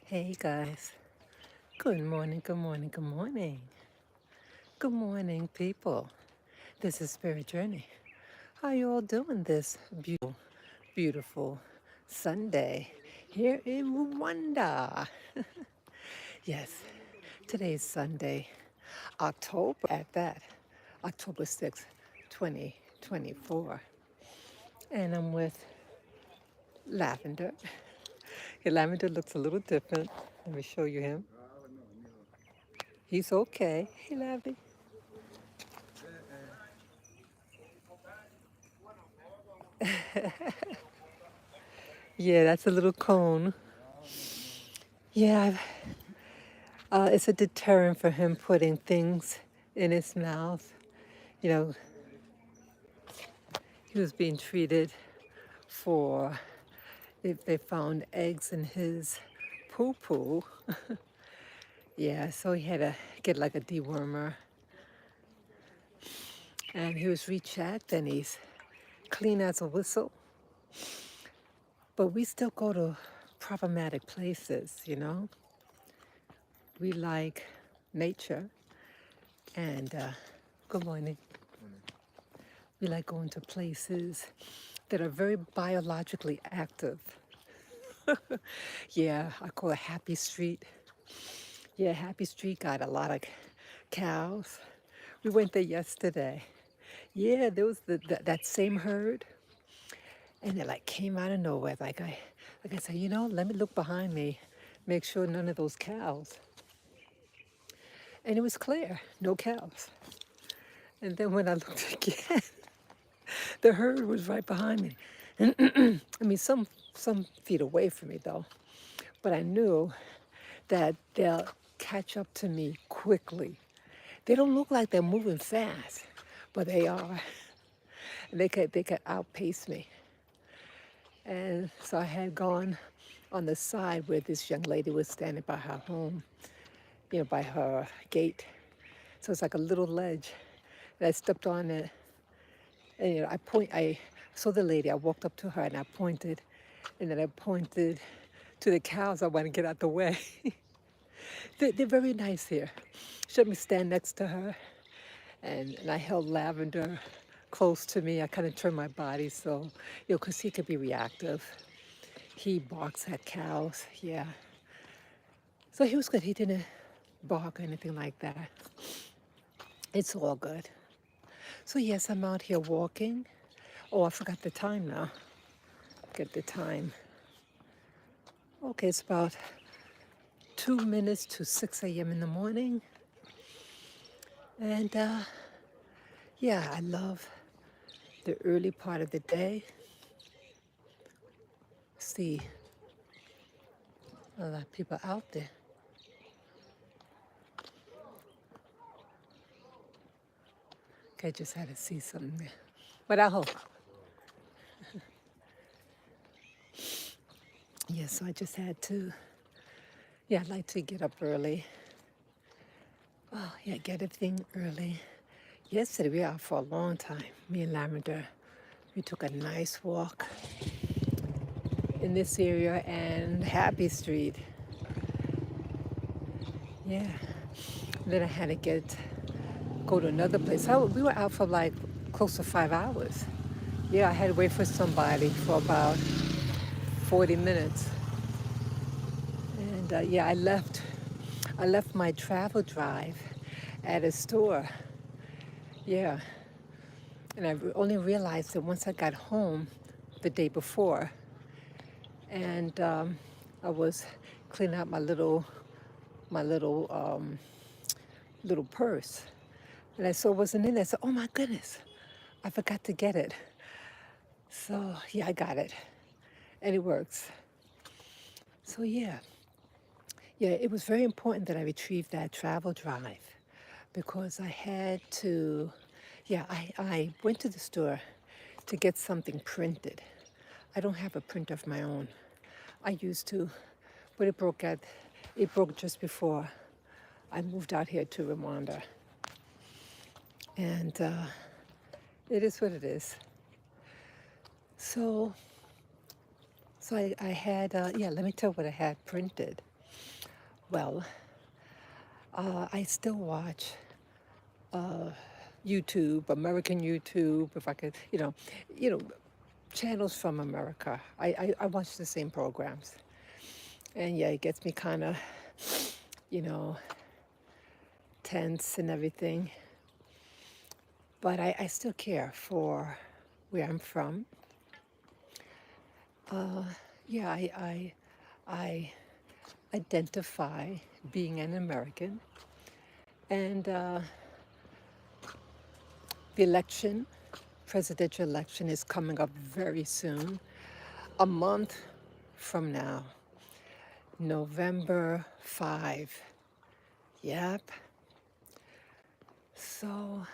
Hey guys, good morning, good morning, good morning. Good morning, people. This is Spirit Journey. How you all doing this beautiful Sunday here in Rwanda? Yes, today's Sunday, October at that, October 6th, 2024. And I'm with Lavender. Yeah, Lavender looks a little different. Let me show you him. He's okay. Hey, Lavy. Yeah, that's a little cone. Yeah, it's a deterrent for him putting things in his mouth. You know, he was being treated for if they found eggs in his poo poo. Yeah, so he had to get like a dewormer. And he was rechecked and he's clean as a whistle. But we still go to problematic places, you know? We like nature and good morning. We like going to places that are very biologically active. Yeah, I call it Happy Street. Yeah, Happy Street got a lot of cows. We went there yesterday. Yeah, there was that same herd, and it like came out of nowhere. Like I said, let me look behind me, make sure none of those cows. And it was clear, no cows. And then when I looked again, the herd was right behind me. I mean, some feet away from me though. But I knew that they'll catch up to me quickly. They don't look like they're moving fast, but they are. And they could outpace me. And so I had gone on the side where this young lady was standing by her home, by her gate. So it's like a little ledge. And I stepped on it, and I saw the lady. I walked up to her and I pointed, and then I pointed to the cows. I want to get out the way. They're very nice here. She let me stand next to her, and I held Lavender close to me. I kind of turned my body so, because he could be reactive. He barks at cows, yeah. So he was good. He didn't bark or anything like that. It's all good. So yes, I'm out here walking. Oh, I forgot the time now. Get the time. Okay, it's about 2 minutes to 6 a.m. in the morning. And yeah, I love the early part of the day. See a lot of people out there. Okay, I just had to see something there. But I hope. Yeah, so I just had to, yeah, I like to get up early. Oh, yeah, get everything early. Yesterday we were out for a long time. Me and Lavender, we took a nice walk in this area and Happy Street. Yeah. Then I had to go to another place. We were out for like close to 5 hours. Yeah, I had to wait for somebody for about 40 minutes. And yeah, I left my travel drive at a store. Yeah. And I only realized it once I got home the day before. And I was cleaning out my little purse. And I saw it wasn't in there. I said, oh my goodness, I forgot to get it. So yeah, I got it. And it works. So yeah, it was very important that I retrieved that travel drive because I had to, yeah, I went to the store to get something printed. I don't have a printer of my own. I used to, but it broke just before I moved out here to Rwanda. And it is what it is. So, so I had, yeah, let me tell you what I had printed. Well, I still watch YouTube, American YouTube, if I could, you know, channels from America. I watch the same programs. And yeah, it gets me kind of, you know, tense and everything. But I still care for where I'm from. Yeah, I identify being an American. And the election, presidential election, is coming up very soon, a month from now, November 5. Yep. So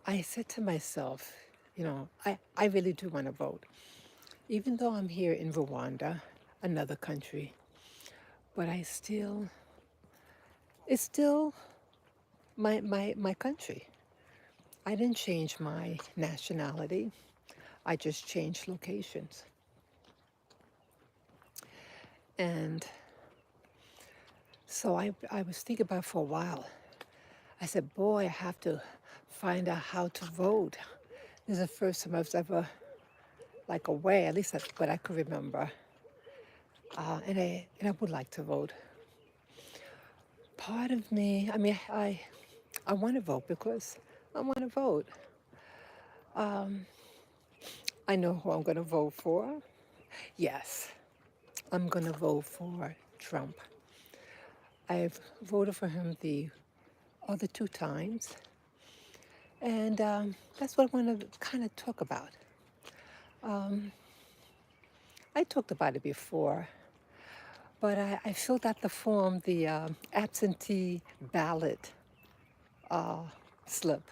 I said to myself, I really do want to vote, even though I'm here in Rwanda, another country, but it's still my country. I didn't change my nationality, I just changed locations. And so I was thinking about it for a while. I said, boy, I have to find out how to vote. This is the first time I was ever like away, at least that's what I could remember. And I would like to vote. Part of me, I mean, I want to vote because I want to vote. I know who I'm going to vote for. Yes, I'm going to vote for Trump. I've voted for him the other two times, and that's what I want to kind of talk about. I talked about it before, but I filled out the form, the absentee ballot slip.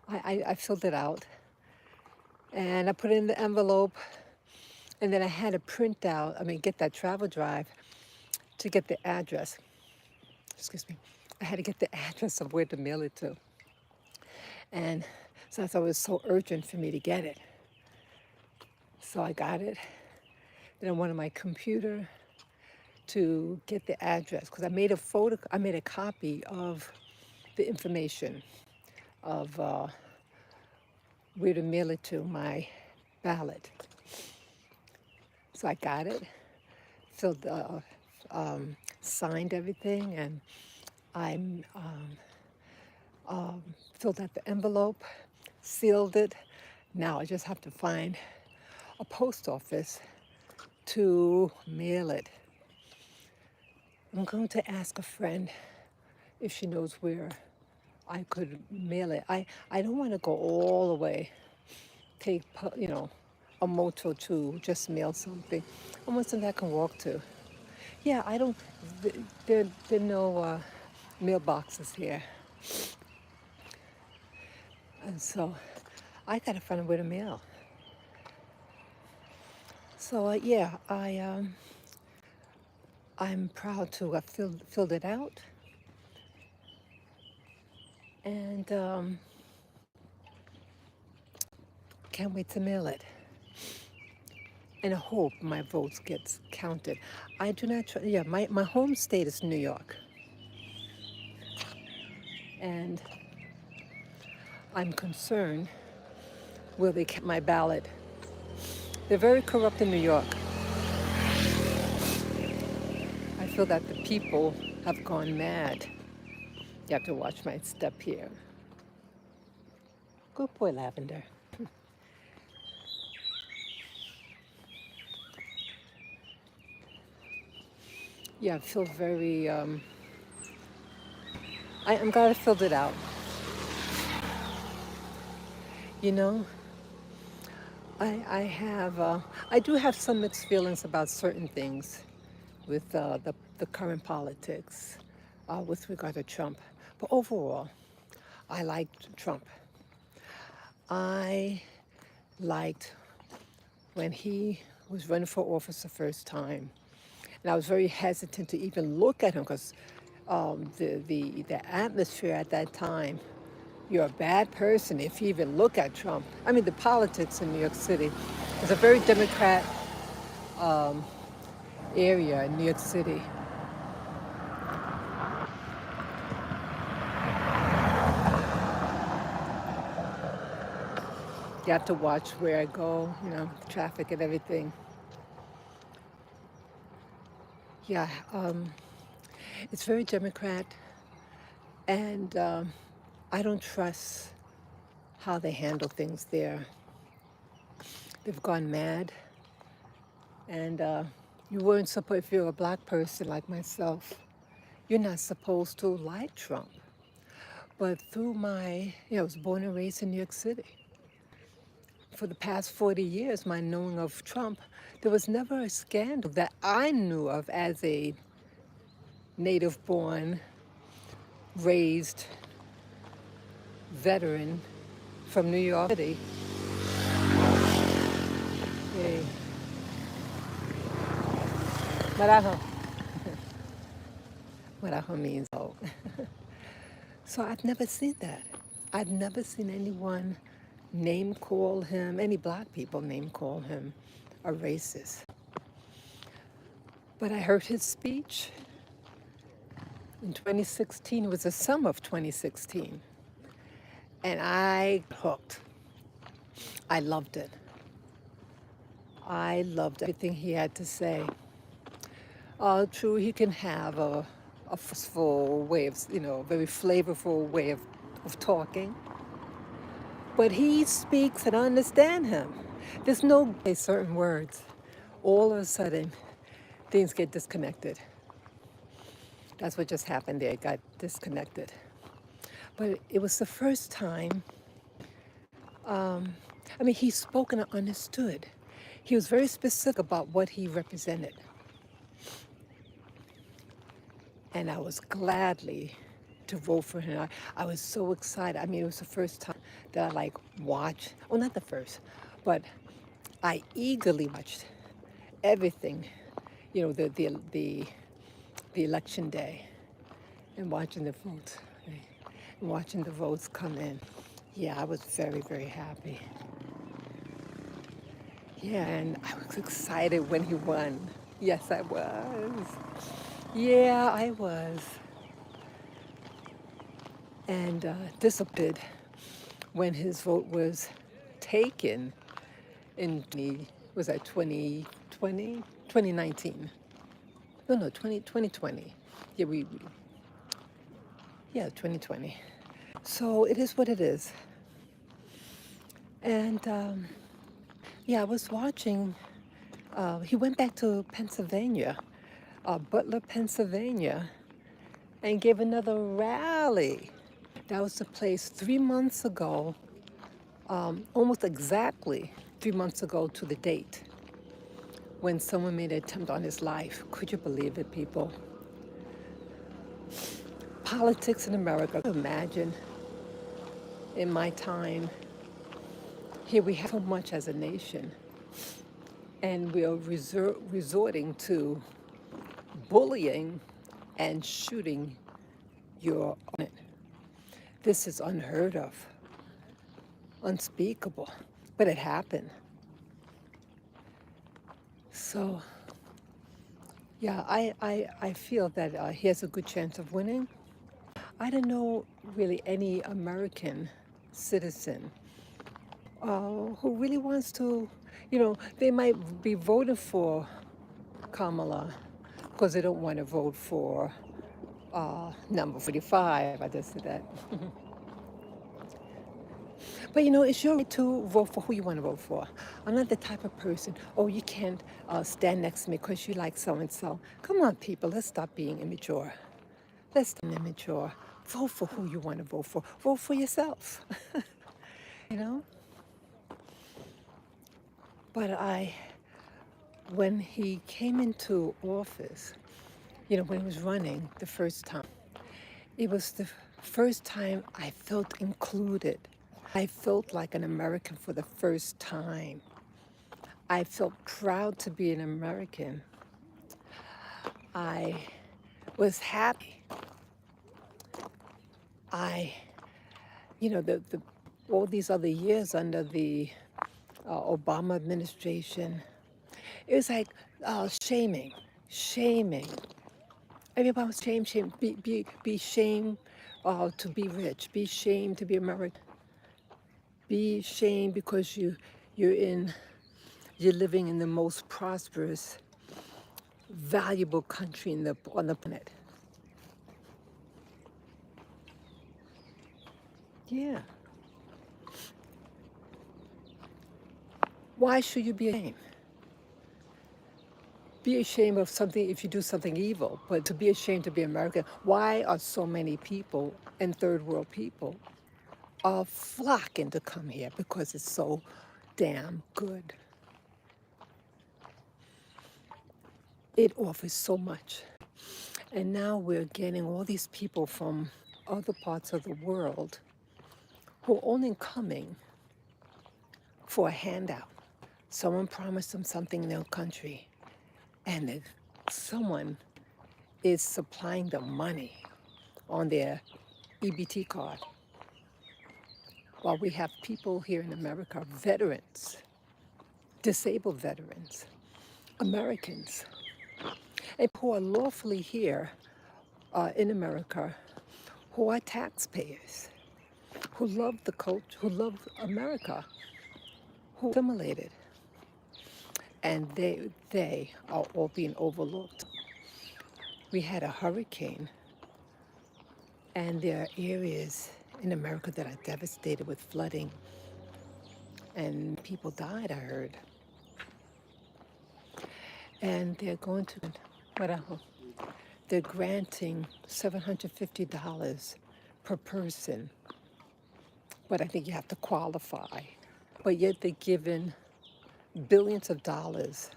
I filled it out, and I put it in the envelope, and then I had to print out, get that travel drive to get the address. Excuse me. I had to get the address of where to mail it to. And so I thought it was so urgent for me to get it. So I got it. Then I went on my computer to get the address because I made a copy of the information of where to mail it to, my ballot. So I got it, filled, signed everything, and I filled out the envelope, sealed it. Now I just have to find a post office to mail it. I'm going to ask a friend if she knows where I could mail it. I don't want to go all the way, take, a motor to just mail something. I want something I can walk to. Yeah, I don't, there are no mailboxes here. And so I got to find a way to mail. So yeah, I'm proud to have filled it out. And can't wait to mail it. And I hope my votes gets counted. I do not, my home state is New York. And I'm concerned, will they get my ballot? They're very corrupt in New York. I feel that the people have gone mad. You have to watch my step here. Good boy, Lavender. Yeah, I feel very, I'm glad I filled it out. You know, I do have some mixed feelings about certain things with the current politics with regard to Trump. But overall, I liked Trump. I liked when he was running for office the first time. And I was very hesitant to even look at him because the atmosphere at that time, you're a bad person if you even look at Trump. I mean, the politics in New York City is a very Democrat area in New York City. You have to watch where I go, traffic and everything. Yeah, it's very Democrat, and I don't trust how they handle things there. They've gone mad, and you weren't supposed, if you're a black person like myself, you're not supposed to like Trump. But through I was born and raised in New York City. For the past 40 years, my knowing of Trump, there was never a scandal that I knew of as a native born, raised veteran from New York City. Eh, Marajo. Marajo means oh. So I've never seen that. I've never seen anyone name call him, any black people name call him a racist. But I heard his speech in 2016. It was the summer of 2016. And I hooked. I loved it. I loved everything he had to say. True, he can have a forceful way of, very flavorful way of talking. But he speaks and I understand him. There's no certain words. All of a sudden, things get disconnected. That's what just happened there. It got disconnected. But it was the first time, he spoke and I understood. He was very specific about what he represented. And I was gladly to vote for him. I was so excited. It was the first time that I watched, well, not the first, but I eagerly watched everything, the election day and watching the votes, right? And watching the votes come in. Yeah, I was very, very happy. Yeah, and I was excited when he won. Yes, I was. Yeah, I was. And disappointed when his vote was taken in, was that 2020? 2019. No, 2020. Yeah, yeah, 2020. So it is what it is. And yeah, I was watching, he went back to Pennsylvania, Butler, Pennsylvania, and gave another rally. That was the place 3 months ago, almost exactly 3 months ago to the date, when someone made an attempt on his life. Could you believe it, people? Politics in America. Imagine in my time, here we have so much as a nation, and we are resorting to bullying and shooting your opponent. This is unheard of, unspeakable, but it happened. So, yeah, I feel that he has a good chance of winning. I don't know really any American citizen who really wants to, they might be voting for Kamala because they don't want to vote for number 45. I just said that. But it's your right to vote for who you want to vote for. I'm not the type of person, oh, you can't stand next to me because you like so and so. Come on, people, let's stop being immature. Let's stop being immature. Vote for who you want to vote for. Vote for yourself. you know? But when he came into office, when he was running the first time, it was the first time I felt included. I felt like an American for the first time. I felt proud to be an American. I was happy. I, all these other years under the Obama administration, it was like shaming. shaming. Everybody was shame. Be shame to be rich. Be shamed to be American. Be shamed because you're in you're living in the most prosperous, valuable country on the planet. Yeah. Why should you be ashamed? Be ashamed of something if you do something evil, but to be ashamed to be American, why are so many people and third world people are flocking to come here? Because it's so damn good. It offers so much. And now we're getting all these people from other parts of the world who are only coming for a handout. Someone promised them something in their country, and if someone is supplying them money on their EBT card. While we have people here in America, veterans, disabled veterans, Americans, and who are lawfully here in America, who are taxpayers, who love the culture, who love America, who assimilated, and they are all being overlooked. We had a hurricane, and there are areas in America that are devastated with flooding, and people died, I heard. And they're going to, whatever, they're granting $750 per person, but I think you have to qualify. But yet they're giving billions of dollars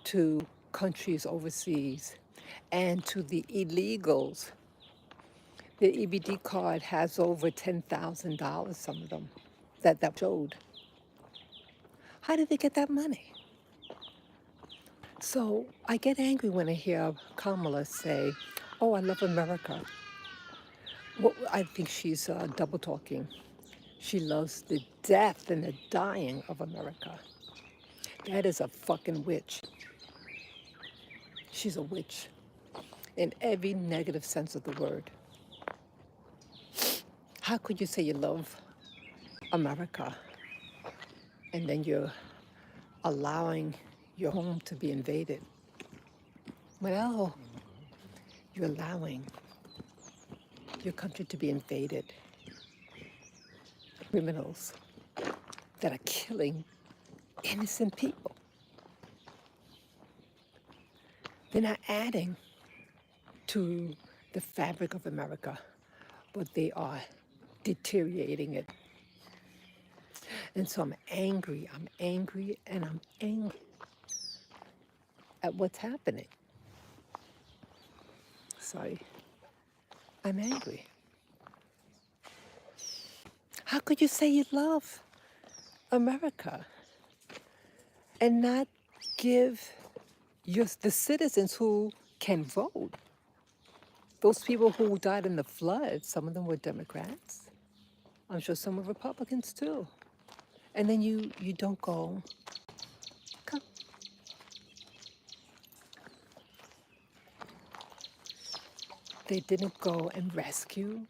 to countries overseas and to the illegals. The EBD card has over $10,000, some of them, that showed. How did they get that money? So I get angry when I hear Kamala say, oh, I love America. Well, I think she's double talking. She loves the death and the dying of America. That is a fucking witch. She's a witch in every negative sense of the word. How could you say you love America and then you're allowing your home to be invaded? Well, you're allowing your country to be invaded. Criminals that are killing innocent people. They're not adding to the fabric of America, but they are deteriorating it. And so I'm angry, and I'm angry at what's happening. Sorry, I'm angry. How could you say you love America and not give the citizens who can vote? Those people who died in the flood, some of them were Democrats. I'm sure some were Republicans too. And then you don't go, come. They didn't go and rescue.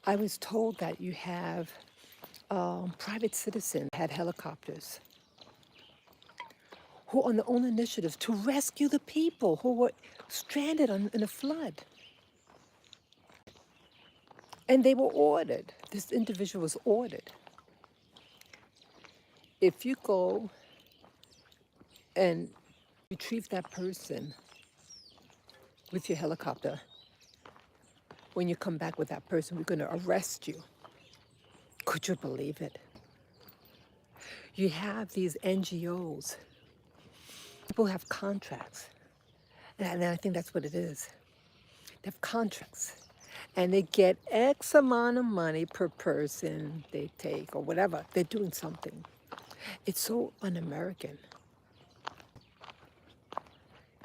I was told that you have private citizens had helicopters who on their own initiative to rescue the people who were stranded in a flood. And they were ordered. This individual was ordered. If you go and retrieve that person with your helicopter, when you come back with that person, we're going to arrest you. Could you believe it? You have these NGOs. People have contracts. And I think that's what it is. They have contracts. And they get X amount of money per person they take or whatever. They're doing something. It's so un-American.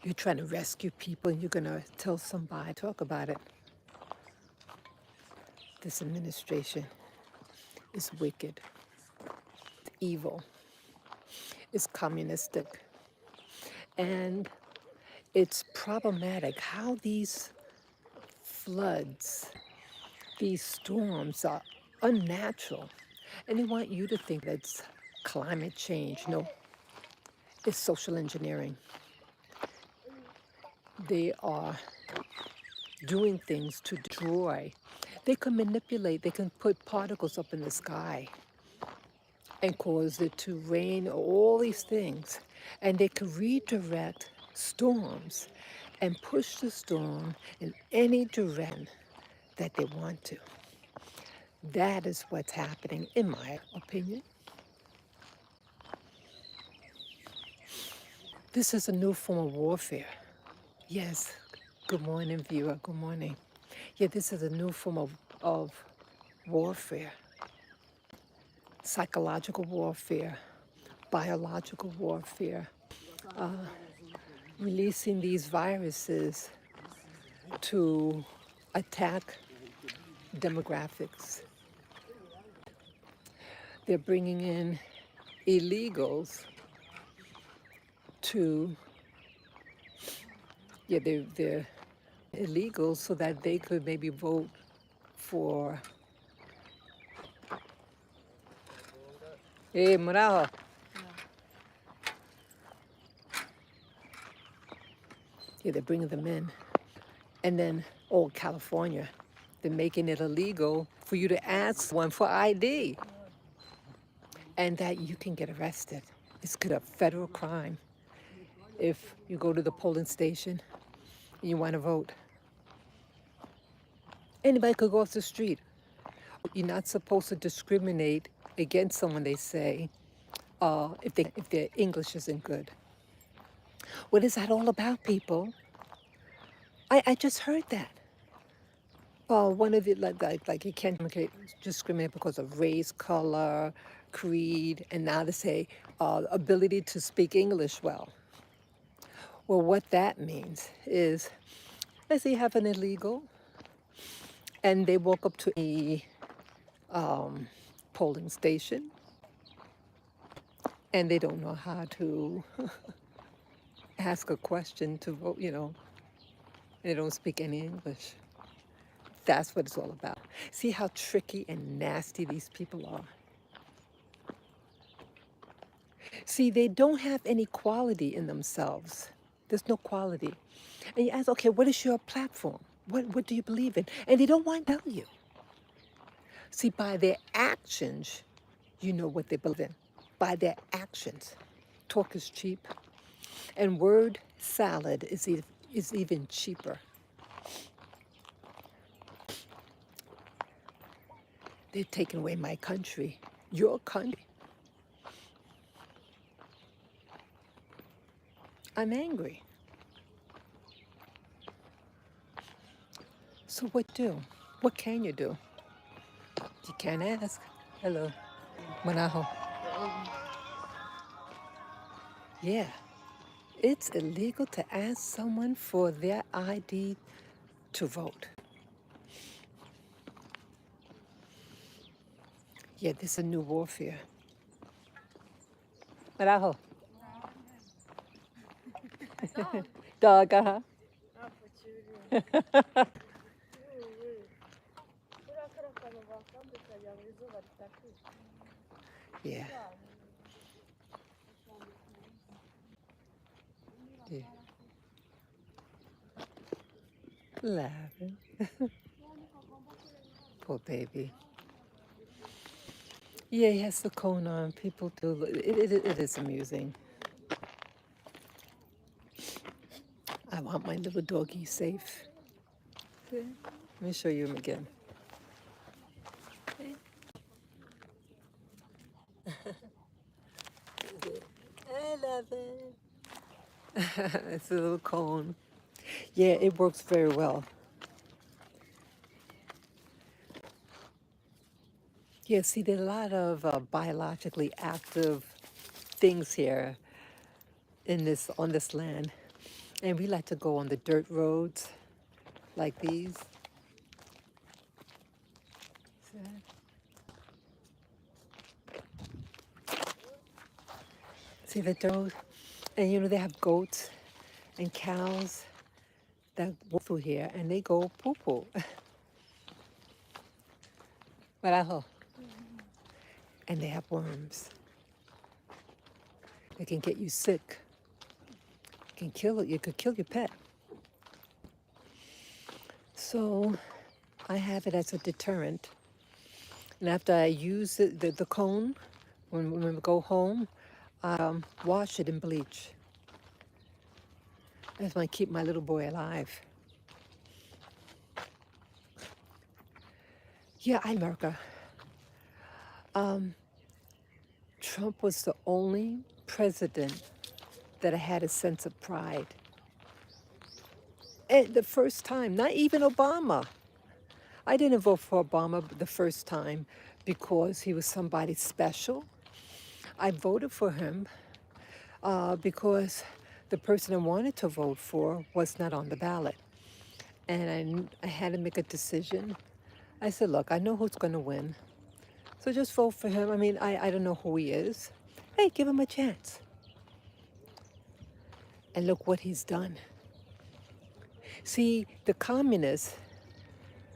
You're trying to rescue people and you're going to tell somebody, talk about it. This administration is wicked, it's evil, it's communistic. And it's problematic how these floods, these storms are unnatural. And they want you to think that's climate change. No, it's social engineering. They are doing things to destroy. They can manipulate, they can put particles up in the sky and cause it to rain, all these things. And they can redirect storms and push the storm in any direction that they want to. That is what's happening, in my opinion. This is a new form of warfare. Yes. Good morning, viewer. Good morning. Yeah, this is a new form of warfare. Psychological warfare, biological warfare, releasing these viruses to attack demographics. They're bringing in illegals to, yeah, they're illegal so that they could maybe vote for, hey, Marajo. Yeah, they're bringing them in. And then, oh, California, they're making it illegal for you to ask one for ID and that you can get arrested. It's a federal crime if you go to the polling station and you want to vote. Anybody could go off the street. You're not supposed to discriminate against someone, they say, if their English isn't good. What is that all about, people? I just heard that. One of the, like you can't discriminate because of race, color, creed, and now to say ability to speak English well. Well, what that means is, let's say you have an illegal, and they walk up to a polling station, and they don't know how to ask a question to vote, they don't speak any English. That's what it's all about. See how tricky and nasty these people are. See, they don't have any quality in themselves. There's no quality. And you ask, okay, what is your platform? What do you believe in? And they don't want to tell you. See, by their actions, you know what they believe in. By their actions. Talk is cheap. And word salad is even cheaper. They're taking away my country, your country. I'm angry. So what do? What can you do? You can't ask. Hello. Manaho. Yeah. It's illegal to ask someone for their ID to vote. Yeah, this is a new warfare. Manaho. Dog, uh-huh. Yeah. Yeah. Laughing. Poor baby. Yeah, he has the cone on. People do. It is amusing. I want my little doggy safe. See? Let me show you him again. I love it. It's a little cone. Yeah, it works very well. Yeah, see, there are a lot of biologically active things here on this land, and we like to go on the dirt roads like these. See that? See the dirt road? And you know, they have goats and cows that walk through here and they go poo poo. Barajo. And they have worms. They can get you sick. Can kill it. You could kill your pet. So I have it as a deterrent. And after I use the cone, when we go home, wash it in bleach. That's going to keep my little boy alive. Yeah, America. Trump was the only president that I had a sense of pride. And the first time, not even Obama. I didn't vote for Obama the first time because he was somebody special. I voted for him because the person I wanted to vote for was not on the ballot. And I had to make a decision. I said, look, I know who's going to win. So just vote for him. I mean, I don't know who he is. Hey, give him a chance. And look what he's done. See, the communists,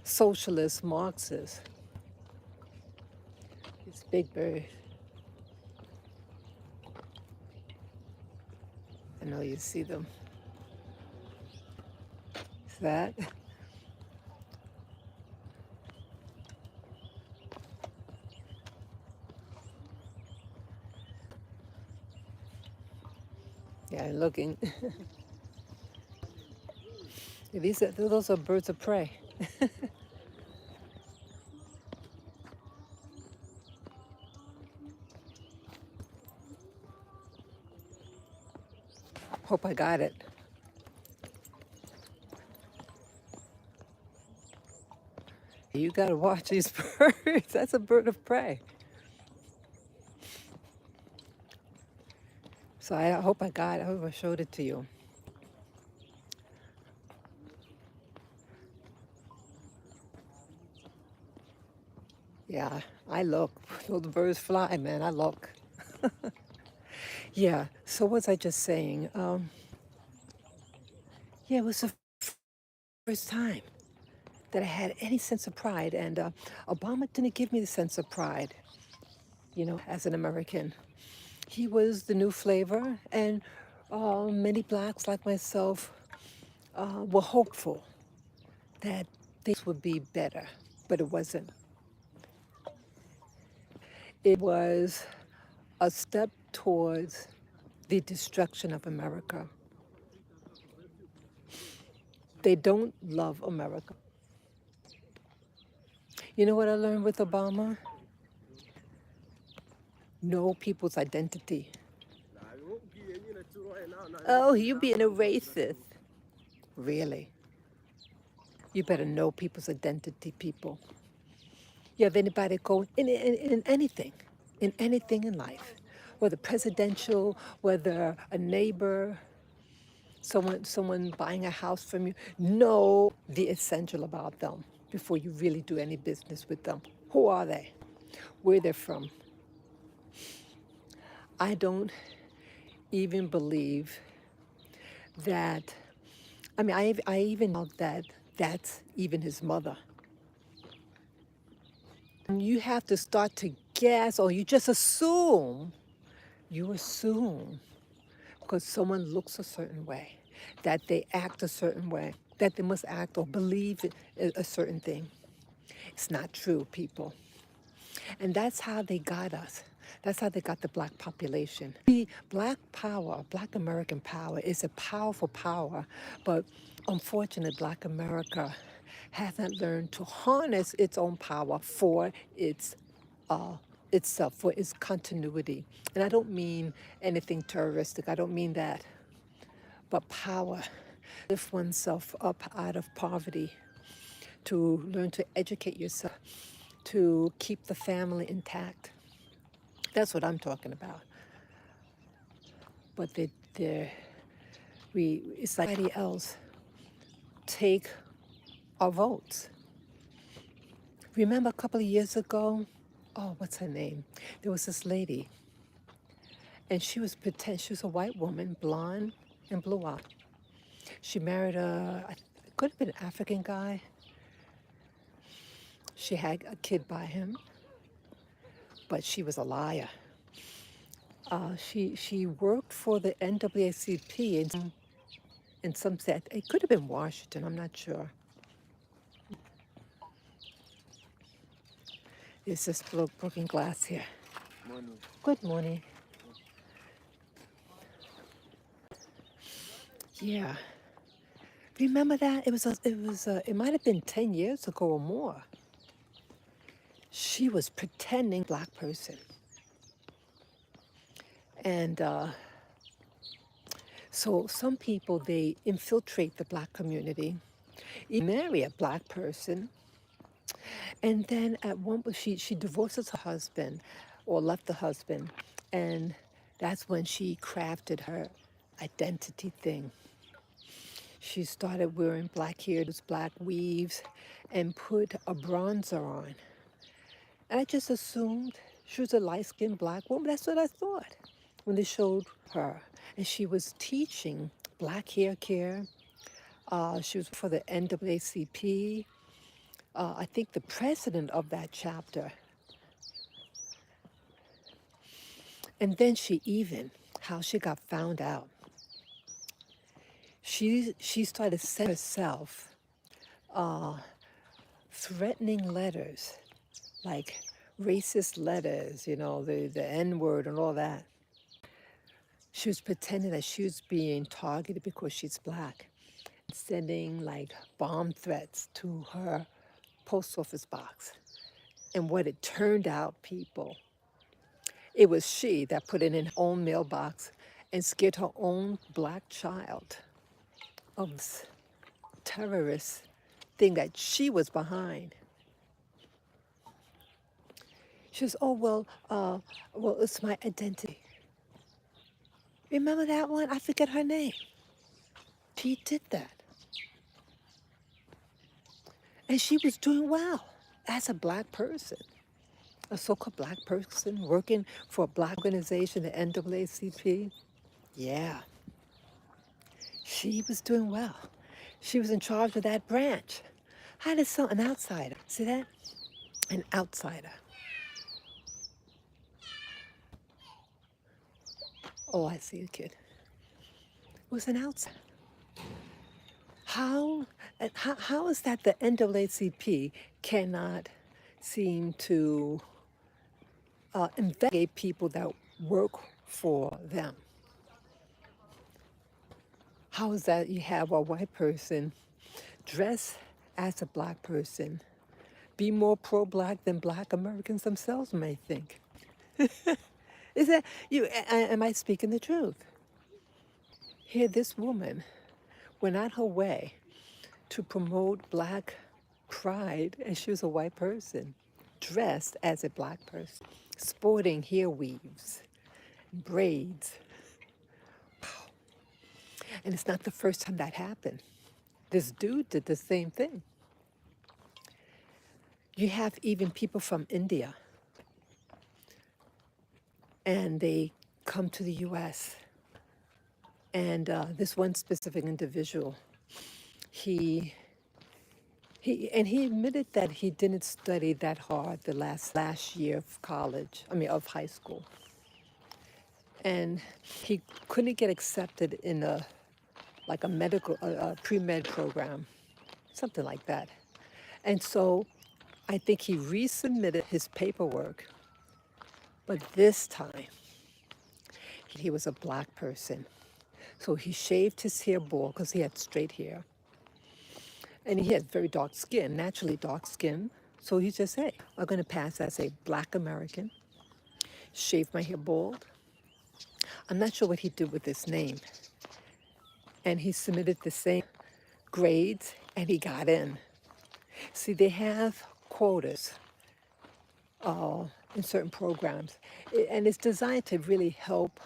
socialists, Marxists, this big bird. I know you see them. Is that? Yeah, looking. Those are birds of prey. Hope I got it. You gotta watch these birds. That's a bird of prey. So I hope I got it. I hope I showed it to you. Yeah, I look. Those birds fly, man. I look. Yeah. So what was I just saying? Yeah, it was the first time that I had any sense of pride, and Obama didn't give me the sense of pride. You know, as an American, he was the new flavor, and many blacks like myself were hopeful that things would be better, but it wasn't. It was a step towards the destruction of America. They don't love America. You know what I learned with Obama? Know people's identity. Oh, you being a racist. Really? You better know people's identity, people. You have anybody go in anything in life, whether presidential, whether a neighbor, someone buying a house from you, know the essential about them before you really do any business with them. Who are they? Where they're from? I don't even believe that, I mean, I even know that that's even his mother. And you have to start to guess, or you assume, because someone looks a certain way, that they act a certain way, that they must act or believe a certain thing. It's not true, people. And that's how they got us. That's how they got the black population. See, black power, black American power is a powerful power, but unfortunately, black America hasn't learned to harness its own power for uh, itself, for its continuity. And I don't mean anything terroristic, I don't mean that, but power. Lift oneself up out of poverty, to learn to educate yourself, to keep the family intact. That's what I'm talking about. But it's like anybody else, take our votes. Remember a couple of years ago, oh, what's her name? There was this lady, And she was pretend she was a white woman, blonde and blue eyed. She married could have been an African guy. She had a kid by him, but she was a liar. She worked for the NAACP in some set. It could have been Washington. I'm not sure. There's this broken glass here. Morning. Good morning. Yeah. Remember that? It might have been 10 years ago or more. She was pretending black person. And so some people, they infiltrate the black community, marry a black person, and then at one point she divorces her husband or left the husband, and that's when she crafted her identity thing. She started wearing black hair, black weaves, and put a bronzer on. And I just assumed she was a light-skinned black woman. That's what I thought when they showed her. And she was teaching black hair care. She was for the NAACP. I think the president of that chapter. And then how she got found out. She started sending herself threatening letters, like racist letters, the N-word and all that. She was pretending that she was being targeted because she's black, sending like bomb threats to her post office box. And what it turned out, people, it was she that put it in her own mailbox and scared her own black child of this terrorist thing that she was behind. She was, oh, well, it's my identity. Remember that one? I forget her name. She did that. And she was doing well as a black person, a so-called black person working for a black organization, the NAACP. Yeah, she was doing well. She was in charge of that branch. How does an outsider, see that? An outsider. Oh, I see a kid. Was an outsider. How is that the NAACP cannot seem to investigate people that work for them? How is that you have a white person dress as a black person, be more pro-black than black Americans themselves may think? Is that am I speaking the truth? Here, this woman went out her way to promote black pride, and she was a white person, dressed as a black person, sporting hair weaves, braids. And it's not the first time that happened. This dude did the same thing. You have even people from India, and they come to the US. And this one specific individual, he admitted that he didn't study that hard the last year of of high school. And he couldn't get accepted in a medical, pre-med program, something like that. And so I think he resubmitted his paperwork, but this time he was a black person. So he shaved his hair bald because he had straight hair. And he had very dark skin, naturally dark skin. So he just said, I'm going to pass as a black American, shave my hair bald. I'm not sure what he did with his name. And he submitted the same grades and he got in. See, they have quotas in certain programs. And it's designed to really help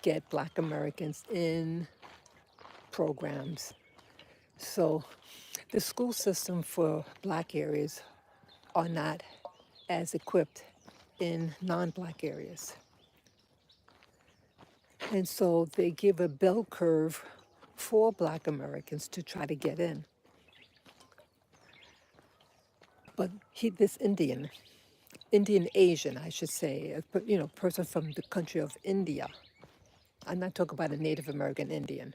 get black Americans in programs. So the school system for black areas are not as equipped in non-black areas. And so they give a bell curve for Black Americans to try to get in. But this Indian Asian, I should say, person from the country of India. I'm not talking about a Native American Indian,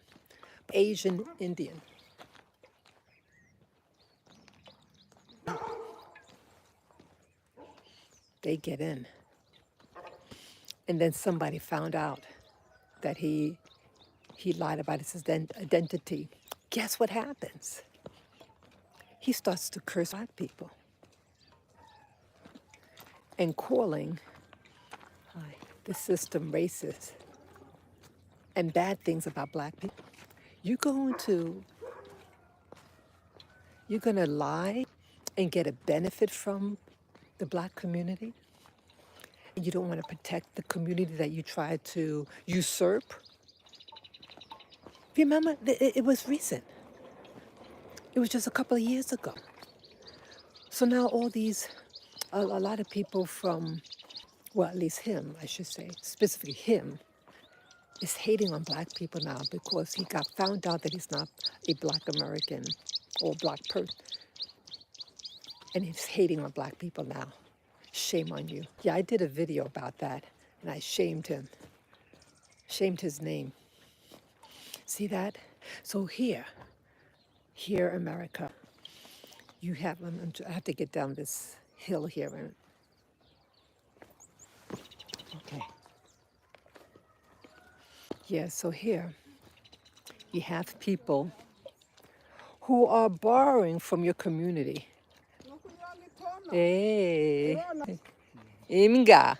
Asian Indian. They get in. And then somebody found out that he lied about his identity. Guess what happens? He starts to curse Black people and calling the system racist and bad things about Black people. You're going to lie and get a benefit from the Black community? You don't want to protect the community that you tried to usurp? Remember, it was recent. It was just a couple of years ago. So now all these, a lot of people from, well, at least him, I should say, specifically him, is hating on Black people now because he got found out that he's not a Black American or Black person. And he's hating on Black people now. Shame on you. Yeah, I did a video about that, and I shamed him. Shamed his name. See that? So here, America, you have, I have to get down this hill here. Okay. Yeah, so here, you have people who are borrowing from your community. Hey, Imga.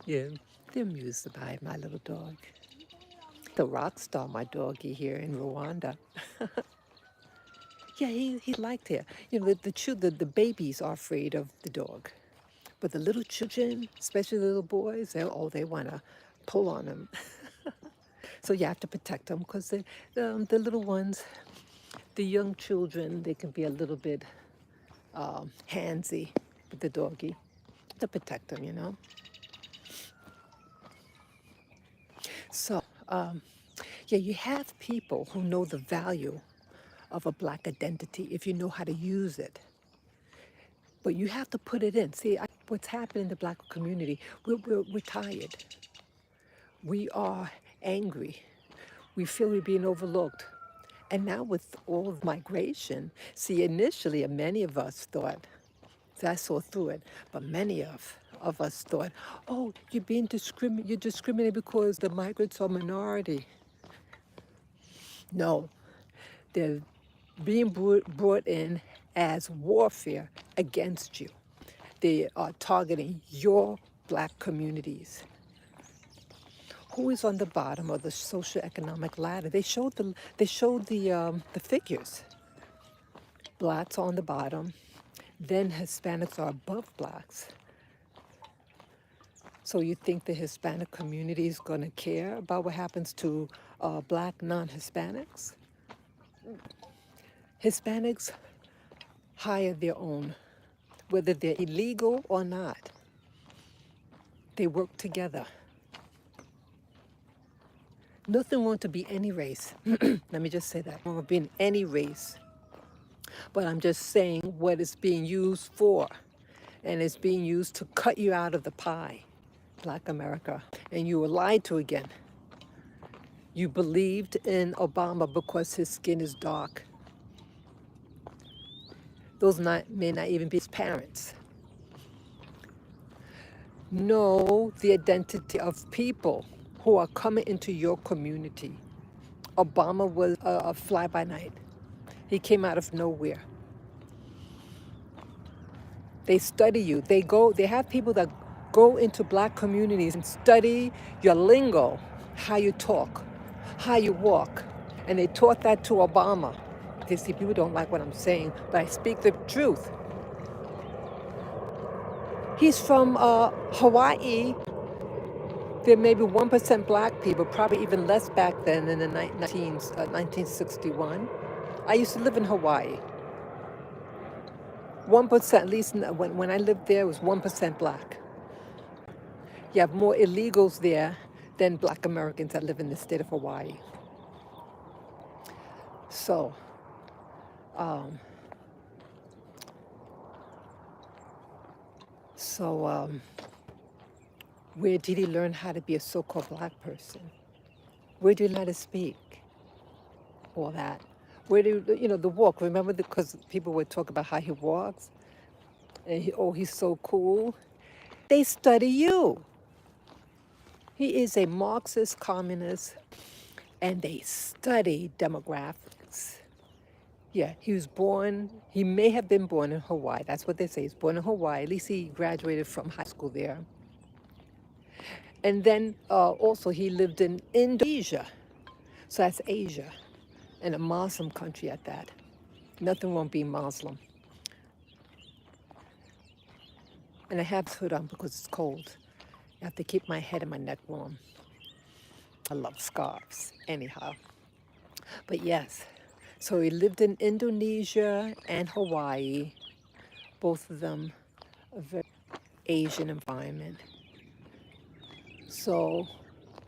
Yeah, they're amused by my little dog. The rock star, my doggy here in Rwanda. Yeah, he liked it. You know, the babies are afraid of the dog. But the little children, especially the little boys, they want to pull on him. So you have to protect them because the little ones, the young children, they can be a little bit handsy with the doggy. To protect them, you know. So, yeah, you have people who know the value of a Black identity if you know how to use it. But you have to put it in. See, what's happening in the Black community, we're tired. We are angry. We feel we're being overlooked. And now with all of migration, see, initially, many of us thought, I saw through it, but many of us thought, oh, you're discriminated because the migrants are minority. No, they're being brought in as warfare against you. They are targeting your Black communities. Who is on the bottom of the socioeconomic ladder? They showed the figures. Blacks are on the bottom, then Hispanics are above Blacks. So you think the Hispanic community is going to care about what happens to Black non-Hispanics? Hispanics hire their own, whether they're illegal or not. They work together. Nothing wrong to be any race. Let me just say that. I won't be in any race. But I'm just saying what it's being used for. And it's being used to cut you out of the pie, Black America. And you were lied to again. You believed in Obama because his skin is dark. Those may not even be his parents. Know the identity of people who are coming into your community. Obama was a fly-by-night. He came out of nowhere. They study you. They have people that go into Black communities and study your lingo, how you talk, how you walk. And they taught that to Obama. They see people don't like what I'm saying, but I speak the truth. He's from Hawaii. There may be 1% Black people, probably even less back then in the 1961. I used to live in Hawaii. 1%, at least when I lived there, it was 1% black. You have more illegals there than black Americans that live in the state of Hawaii. So, um, so where did he learn how to be a so-called black person? Where did he learn how to speak? All that. Where do the walk? Remember, because people would talk about how he walks, and he's so cool. They study you. He is a Marxist communist, and they study demographics. Yeah, he may have been born in Hawaii. That's what they say. He's born in Hawaii. At least he graduated from high school there. And then also he lived in Indonesia. So that's Asia, and a Muslim country at that. Nothing wrong being Muslim. And I have this hood on because it's cold. I have to keep my head and my neck warm. I love scarves, anyhow. But yes, so he lived in Indonesia and Hawaii, both of them a very Asian environment. So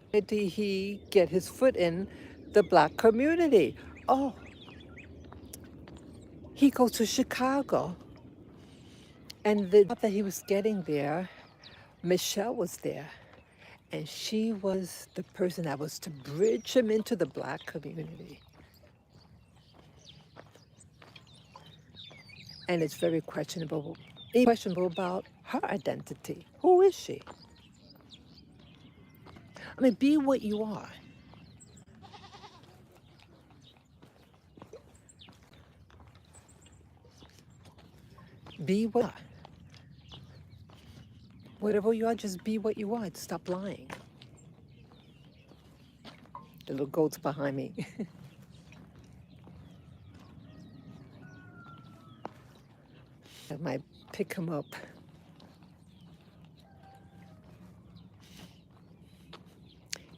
where did he get his foot in the black community? Oh, he goes to Chicago. And the job that he was getting there, Michelle was there. And she was the person that was to bridge him into the black community. And it's very questionable about her identity. Who is she? I mean, be what you are. Be what you are. Whatever you are, just be what you are. Stop lying. The little goat's behind me. I might pick him up.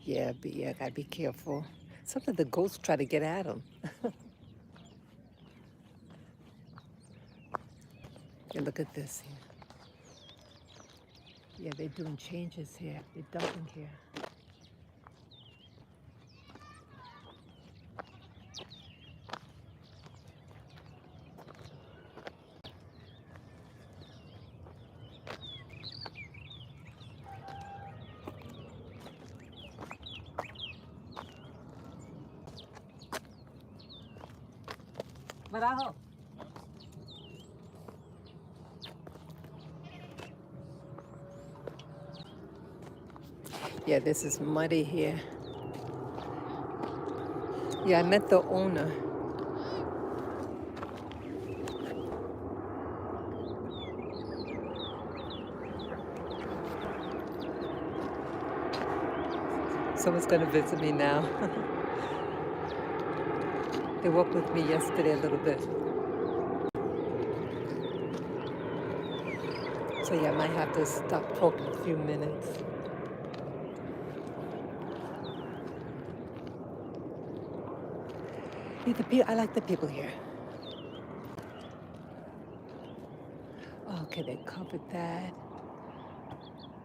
Yeah, gotta be careful. Sometimes the ghosts try to get at him. And look at this here. Yeah, they're doing changes here. They're dumping here. Marajo. Yeah, this is muddy here. Yeah, I met the owner. Someone's gonna visit me now. They walked with me yesterday a little bit. So yeah, I might have to stop talking a few minutes. Yeah, I like the people here. Okay, they covered that.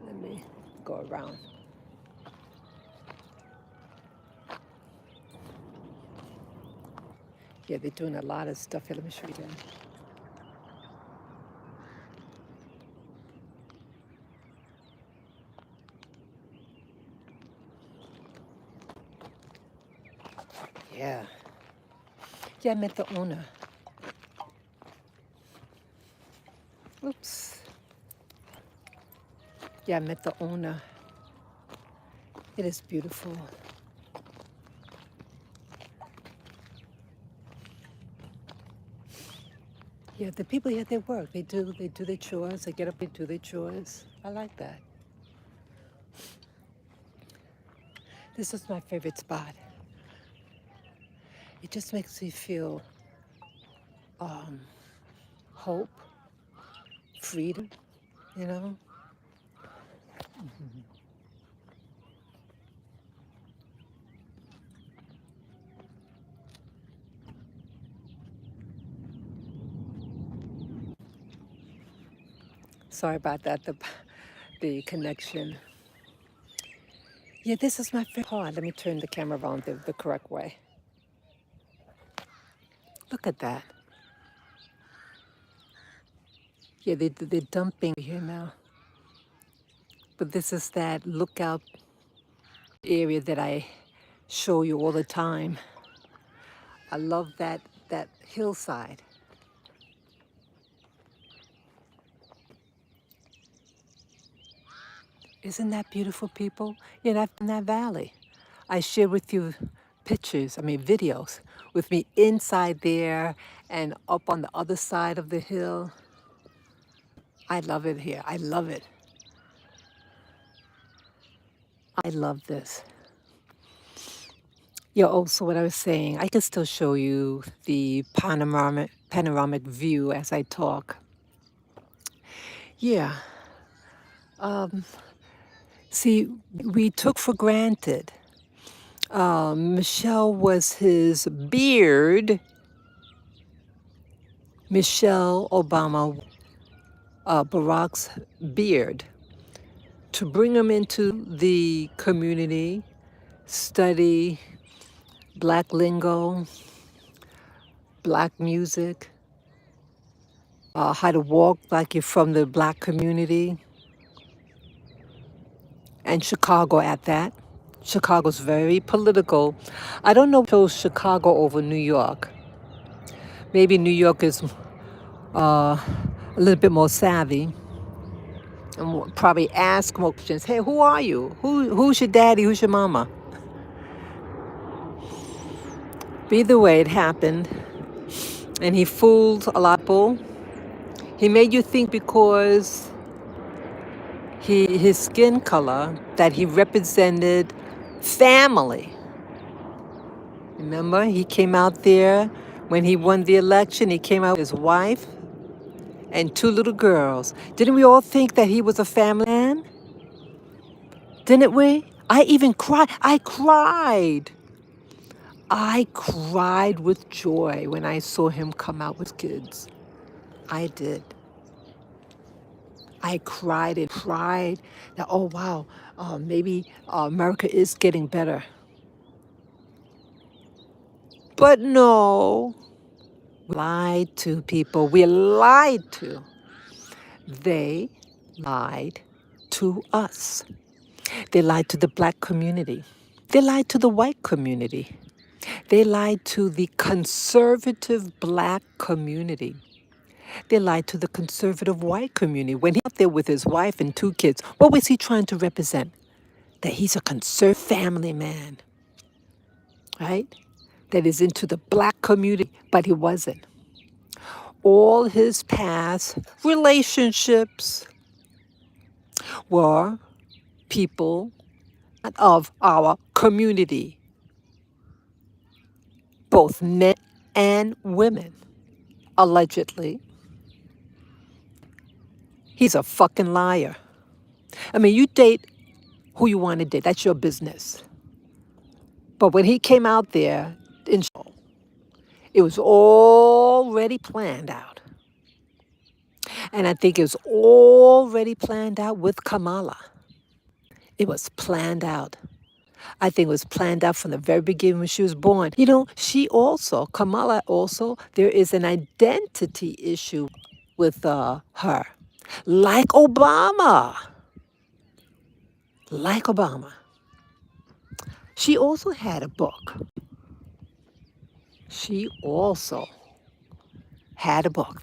Let me go around. Yeah, they're doing a lot of stuff here. Let me show you that. Yeah. Yeah, I met the owner. Oops. Yeah, I met the owner. It is beautiful. Yeah, the people here, they work. They do their chores. They get up, they do their chores. I like that. This is my favorite spot. It just makes me feel hope, freedom, you know? Sorry about that. The connection. Yeah, this is my favorite part. Let me turn the camera around the correct way. Look at that. Yeah, they're dumping here now. But this is that lookout area that I show you all the time. I love that hillside. Isn't that beautiful, people? Yeah, that's in that valley. I share with you pictures, videos, with me inside there and up on the other side of the hill. I love it here. I love it. I love this. Yeah, also what I was saying, I can still show you the panoramic view as I talk. Yeah. See, we took for granted. Michelle was his beard. Michelle Obama, Barack's beard, to bring him into the community, study black lingo, black music, how to walk like you're from the black community, and Chicago at that. Chicago's very political. I don't know if chose Chicago over New York. Maybe New York is a little bit more savvy and will probably ask more questions. Hey, who are you? Who's your daddy? Who's your mama? But either way, it happened, and he fooled a lot of people. He made you think because his skin color that he represented family. Remember, he came out there when he won the election. He came out with his wife and two little girls. Didn't we all think that he was a family man? Didn't we? I even cried. I cried with joy when I saw him come out with kids. I did. I cried and cried that, oh wow, maybe America is getting better. But no, we lied to people. We lied to. They lied to us. They lied to the black community. They lied to the white community. They lied to the conservative black community. They lied to the conservative white community. When he out there with his wife and two kids, what was he trying to represent? That he's a conservative family man, right? That is into the black community, but he wasn't. All his past relationships were people of our community, both men and women, allegedly. He's a fucking liar. You date who you want to date. That's your business. But when he came out there in show, it was already planned out. And I think it was already planned out with Kamala. It was planned out. I think it was planned out from the very beginning when she was born. Kamala also, there is an identity issue with her. Like Obama. Like Obama. She also had a book. She also had a book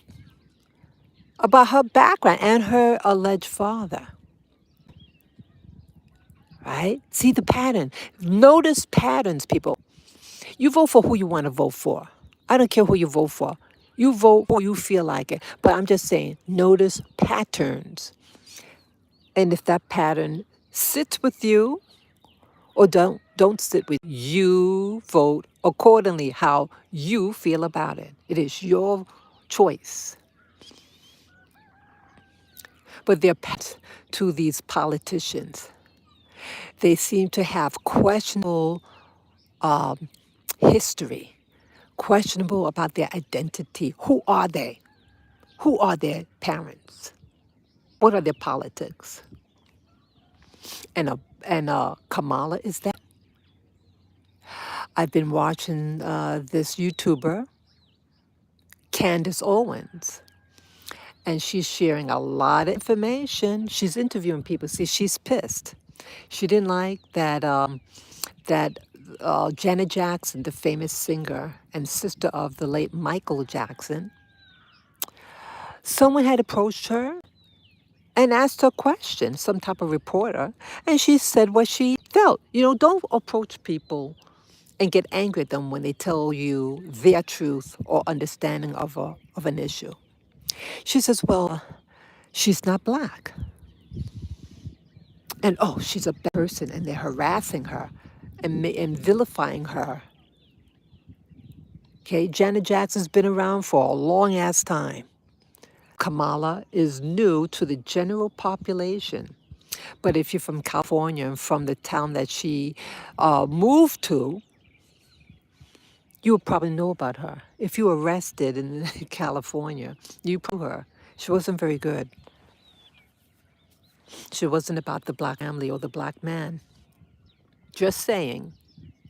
about her background and her alleged father. Right? See the pattern. Notice patterns, people. You vote for who you want to vote for. I don't care who you vote for. You vote who you feel like it. But I'm just saying, notice patterns. And if that pattern sits with you or don't sit with you, vote accordingly how you feel about it. It is your choice. But they're pets to these politicians. They seem to have questionable history, questionable about their identity. Who are they? Who are their parents? What are their politics? And Kamala is that. I've been watching this YouTuber, Candace Owens, and she's sharing a lot of information. She's interviewing people. See, she's pissed. She didn't like that Janet Jackson, the famous singer and sister of the late Michael Jackson, someone had approached her and asked her a question, some type of reporter, and she said what she felt. Don't approach people and get angry at them when they tell you their truth or understanding of an issue. She says, well, she's not black. And oh, she's a bad person, and they're harassing her and vilifying her. Okay, Janet Jackson's been around for a long ass time. Kamala is new to the general population. But if you're from California and from the town that she moved to, you would probably know about her. If you were arrested in California, you probably knew her. She wasn't very good. She wasn't about the black family or the black man. Just saying,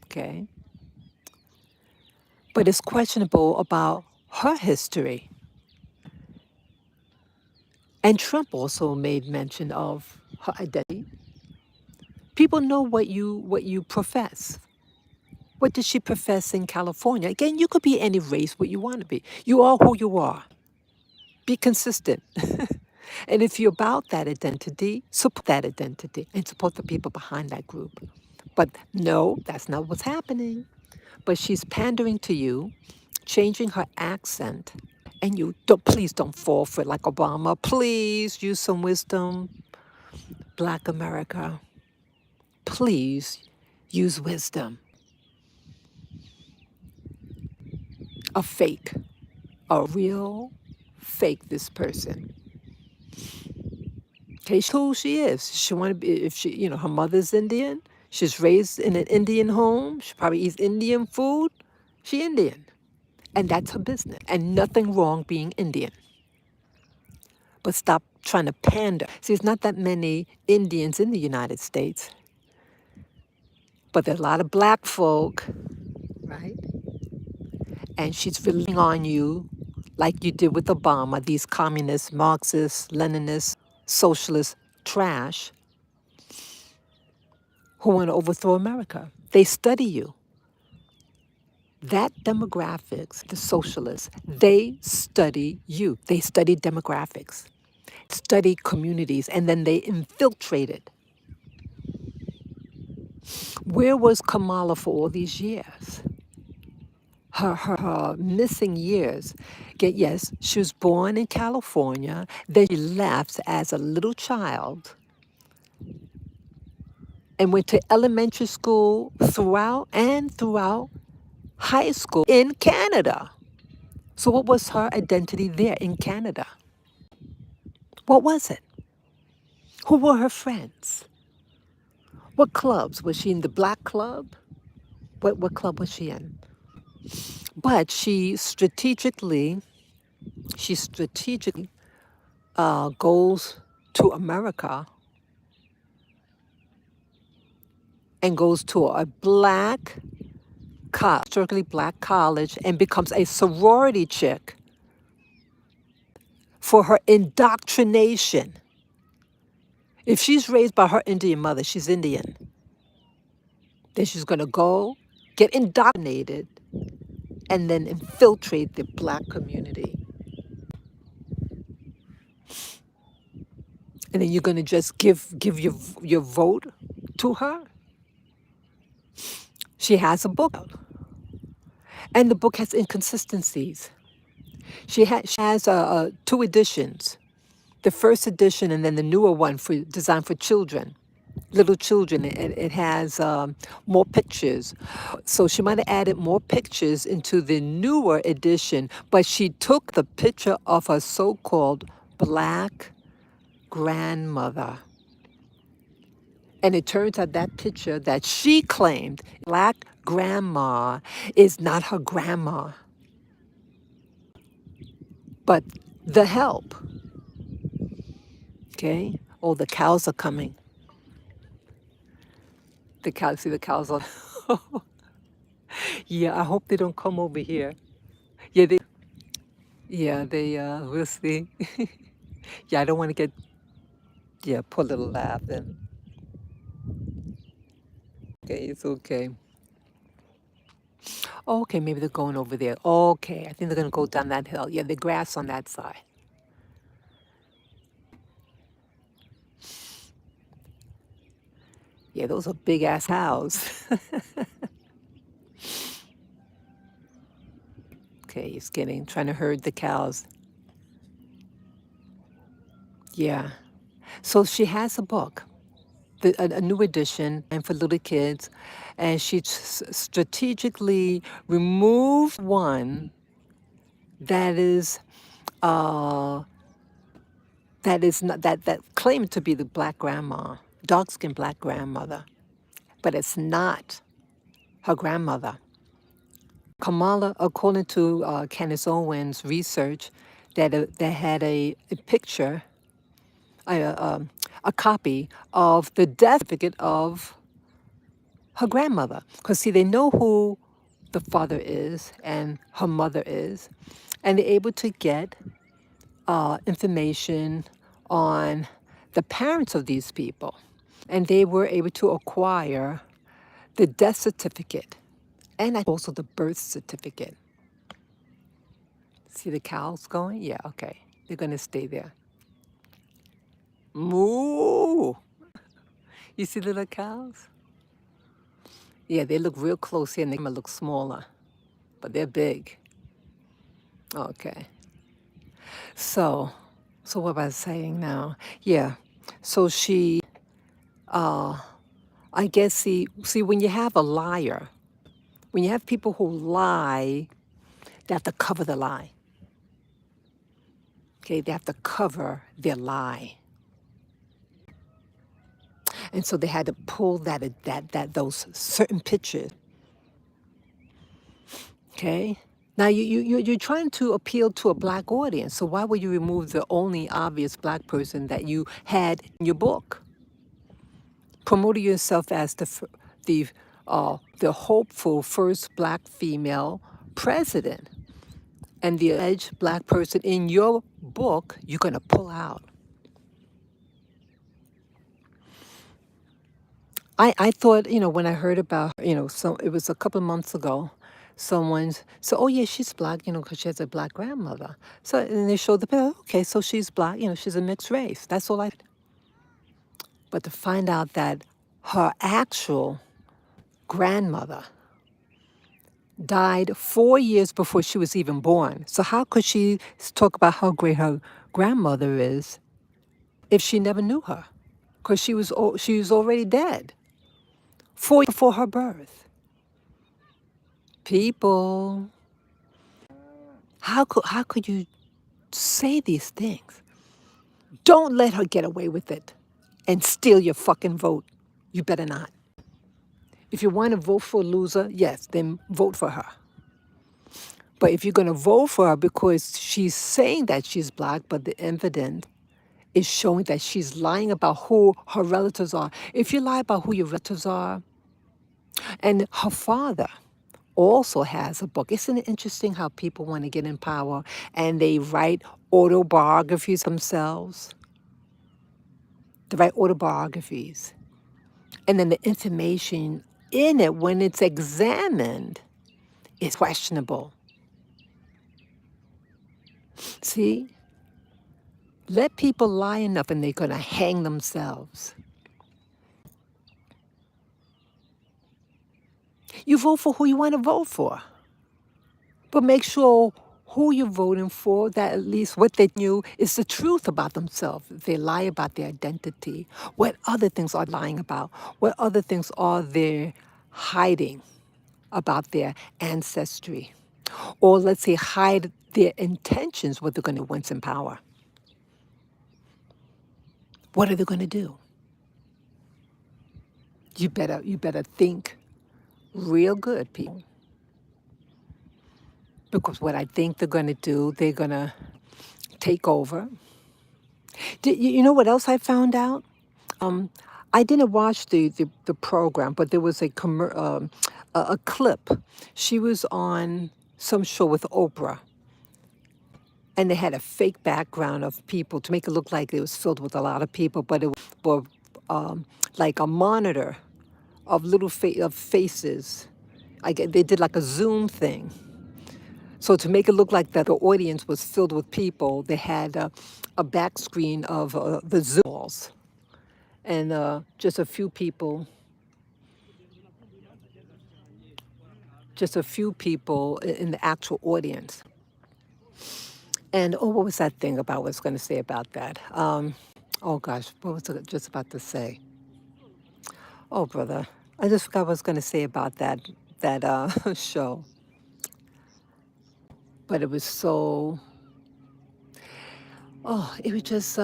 okay? But it's questionable about her history. And Trump also made mention of her identity. People know what you profess. What did she profess in California? Again, you could be any race what you want to be. You are who you are. Be consistent. And if you're about that identity, support that identity and support the people behind that group. But no, that's not what's happening. But she's pandering to you, changing her accent, and please don't fall for it like Obama. Please use some wisdom. Black America, please use wisdom. A fake, a real fake this person. Okay, who she is. She want to be, if she, her mother's Indian, she's raised in an Indian home, she probably eats Indian food, she Indian. And that's her business. And nothing wrong being Indian. But stop trying to pander. See, it's not that many Indians in the United States. But there are a lot of black folk, right? And she's relying on you like you did with Obama, these communists, Marxists, Leninists, socialist trash who want to overthrow America. They study you. That demographics, the socialists, they study you. They study demographics, study communities, and then they infiltrate it. Where was Kamala for all these years? Her missing years. Yes, she was born in California. Then she left as a little child and went to elementary school throughout high school in Canada. So what was her identity there in Canada? What was it? Who were her friends? What clubs? Was she in the black club? What club was she in? But she strategically goes to America and goes to a historically black college and becomes a sorority chick for her indoctrination. If she's raised by her Indian mother, she's Indian, then she's going to go get indoctrinated and then infiltrate the black community. And then you're going to just give your vote to her? She has a book out. And the book has inconsistencies. She has 2 editions. The first edition and then the newer one designed for children, little children. It has more pictures. So she might have added more pictures into the newer edition, but she took the picture of her so-called black grandmother. And it turns out that picture that she claimed, black grandma, is not her grandma, but the help. Okay? Oh, the cows are coming. The cows, see the cows on. Yeah, I hope they don't come over here. We'll see. Yeah, I don't want to get, yeah, poor little laugh then. Okay, it's okay. Okay, maybe they're going over there. Okay, I think they're going to go down that hill. Yeah, the grass on that side. Yeah, those are big ass cows. Okay, he's trying to herd the cows. Yeah. So she has a book, a new edition, and for little kids, and she strategically removed one that is uh, not that claimed to be the black grandma, dark skinned black grandmother, but it's not her grandmother. Kamala, according to Candace Owens' research, that had a picture, a copy of the death certificate of her grandmother. Because, see, they know who the father is and her mother is, and they're able to get information on the parents of these people. And they were able to acquire the death certificate and also the birth certificate. See the cows going? Yeah, okay. They're going to stay there. Moo! You see the little cows? Yeah, they look real close here and they might look smaller, but they're big. Okay. So, what was I saying now? Yeah. So uh, I guess, when you have a liar, when you have people who lie, they have to cover the lie. Okay, they have to cover their lie. And so they had to pull those certain pictures. Okay. Now you're trying to appeal to a black audience. So why would you remove the only obvious black person that you had in your book? Promoting yourself as the hopeful first black female president, and the alleged black person in your book, you're gonna pull out. I thought, when I heard about, so it was a couple of months ago, someone said, oh yeah, she's black, because she has a black grandmother. So, and they showed the picture, okay, so she's black, she's a mixed race. That's all I did. But to find out that her actual grandmother died 4 years before she was even born. So how could she talk about how great her grandmother is if she never knew her? Because she was already dead 4 years before her birth. People, how could you say these things? Don't let her get away with it and steal your fucking vote. You better not. If you want to vote for a loser, yes, then vote for her. But if you're going to vote for her because she's saying that she's black, but the evidence is showing that she's lying about who her relatives are. If you lie about who your relatives are, and her father also has a book. Isn't it interesting how people want to get in power and they write autobiographies themselves? They write autobiographies. And then the information in it, when it's examined, is questionable. See? Let people lie enough and they're going to hang themselves. You vote for who you want to vote for. But make sure who you're voting for, that at least what they knew is the truth about themselves. If they lie about their identity, what other things are lying about? What other things are they hiding about their ancestry? Or let's say hide their intentions, what they're going to once in power. What are they going to do? You better think real good, people. Because what I think they're going to do, they're going to take over. You know what else I found out? I didn't watch the program, but there was a clip. She was on some show with Oprah, and they had a fake background of people to make it look like it was filled with a lot of people, but it was like a monitor of of faces. They did like a Zoom thing. So to make it look like that the audience was filled with people, they had a back screen of the Zoom walls and just a few people, in the actual audience. And oh, what was that thing about? What I was going to say about that? Oh gosh, what was I just about to say? Oh brother, I just forgot what I was going to say about that show. But it was so, oh, it was just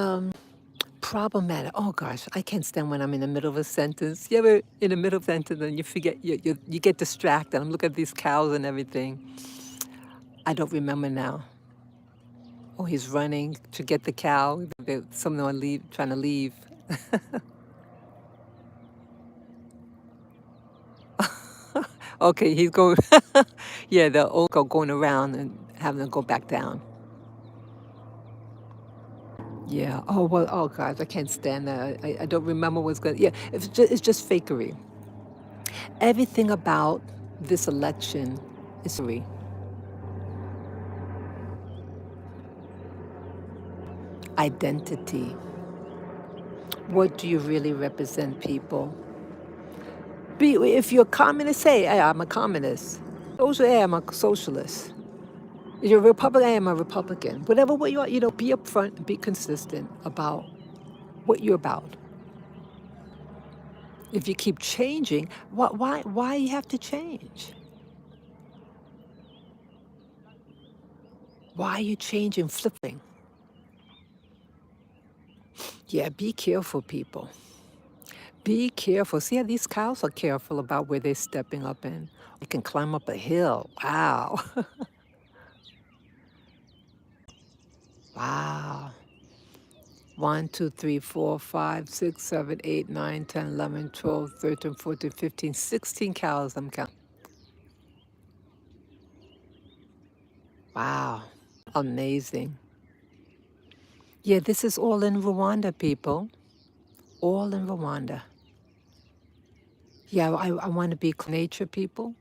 problematic. Oh gosh, I can't stand when I'm in the middle of a sentence. You ever in the middle of a sentence and you forget, you get distracted. I'm looking at these cows and everything. I don't remember now. Oh, he's running to get the cow. Someone trying to leave. Okay, he's going. Yeah, the old girl going around and having to go back down. Yeah. Oh well. Oh gosh, I can't stand that. I don't remember what's going. Yeah, it's just fakery. Everything about this election is fakery. Identity. What do you really represent, people? If you're a communist, say, hey, I'm a communist. Social, hey, I'm a socialist. If you're a Republican, hey, I'm a Republican. Whatever way you are, be upfront and be consistent about what you're about. If you keep changing, why you have to change? Why are you changing, flipping? Yeah, be careful, people. Be careful. See how these cows are careful about where they're stepping up in. They can climb up a hill. Wow. Wow. 1, 2, 3, 4, 5, 6, 7, 8, 9, 10, 11, 12, 13, 14, 15, 16 cows I'm counting. Wow. Amazing. Yeah, this is all in Rwanda, people. All in Rwanda. Yeah, I want to be nature, people.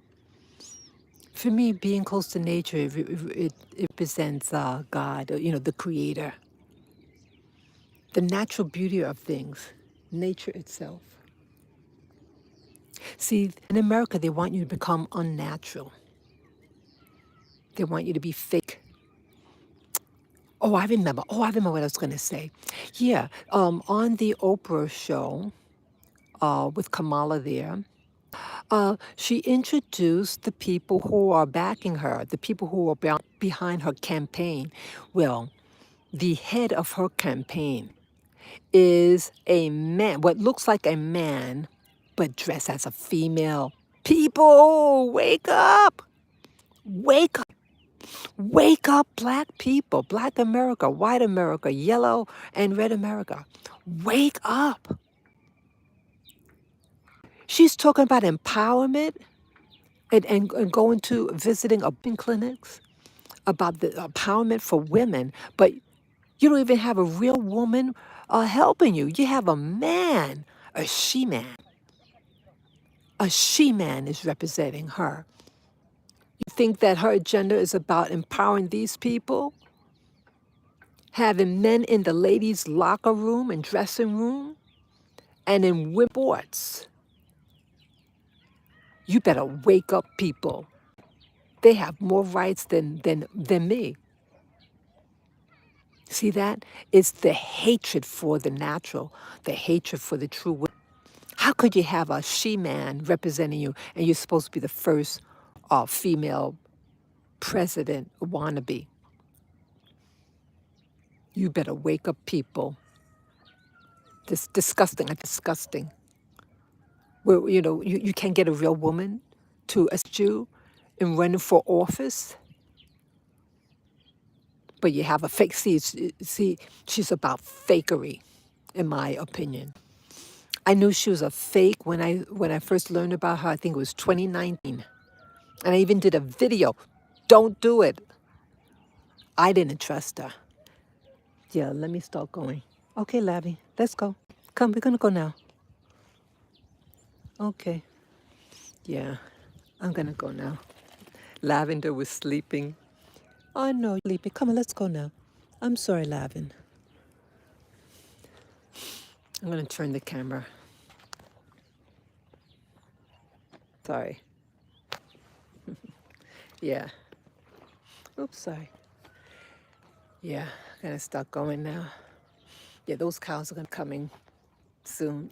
For me, being close to nature, it represents God, the creator, the natural beauty of things, nature itself. See, in America, they want you to become unnatural. They want you to be fake. Oh, I remember. Oh, I remember what I was going to say. Yeah, on the Oprah show with Kamala there, she introduced the people who are backing her, the people who are behind her campaign. Well, the head of her campaign is a man, what looks like a man, but dressed as a female. People, wake up! Wake up! Wake up, black people, black America, white America, yellow and red America. Wake up. She's talking about empowerment and going to visiting clinics about the empowerment for women, but you don't even have a real woman helping you. You have a man, a she-man. A she-man is representing her. You think that her agenda is about empowering these people? Having men in the ladies' locker room and dressing room and in sports. You better wake up, people. They have more rights than me. See that? It's the hatred for the natural, the hatred for the true. How could you have a she-man representing you and you're supposed to be the first female president wannabe? You better wake up, people. This disgusting. Where you can't get a real woman to assist you in running for office. But you have a fake, see, she's about fakery, in my opinion. I knew she was a fake when I first learned about her. I think it was 2019. And I even did a video. Don't do it. I didn't trust her. Yeah, let me start going. Okay, Lavi, let's go. Come, we're gonna go now. Okay. Yeah, I'm gonna go now. Lavender was sleeping. Oh no, sleepy. Come on, let's go now. I'm sorry, Lavin. I'm gonna turn the camera. Sorry. Yeah. Oops, sorry. Yeah, I'm gonna start going now. Yeah, those cows are gonna coming soon.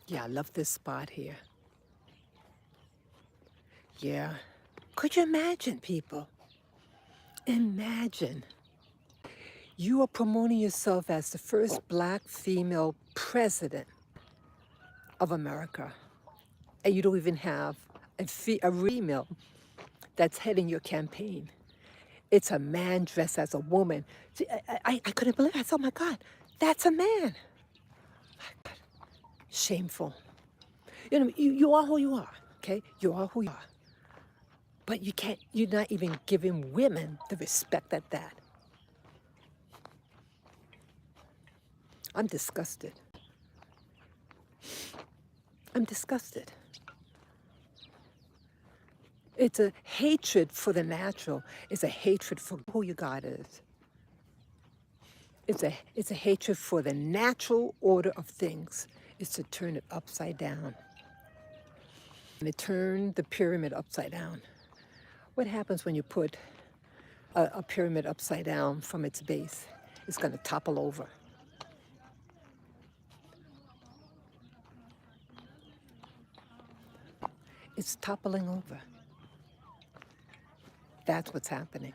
Yeah, I love this spot here. Yeah. Could you imagine, people? Imagine. You are promoting yourself as the first black female president of America. And you don't even have a female that's heading your campaign. It's a man dressed as a woman. See, I couldn't believe it. I thought, oh my God, that's a man. Shameful. You know, you are who you are, okay? You are who you are. But you're not even giving women the respect at that. I'm disgusted. I'm disgusted. It's a hatred for the natural. It's a hatred for who your God is. It's a hatred for the natural order of things. It's to turn it upside down. And to turn the pyramid upside down. What happens when you put a pyramid upside down from its base? It's going to topple over. It's toppling over. That's what's happening.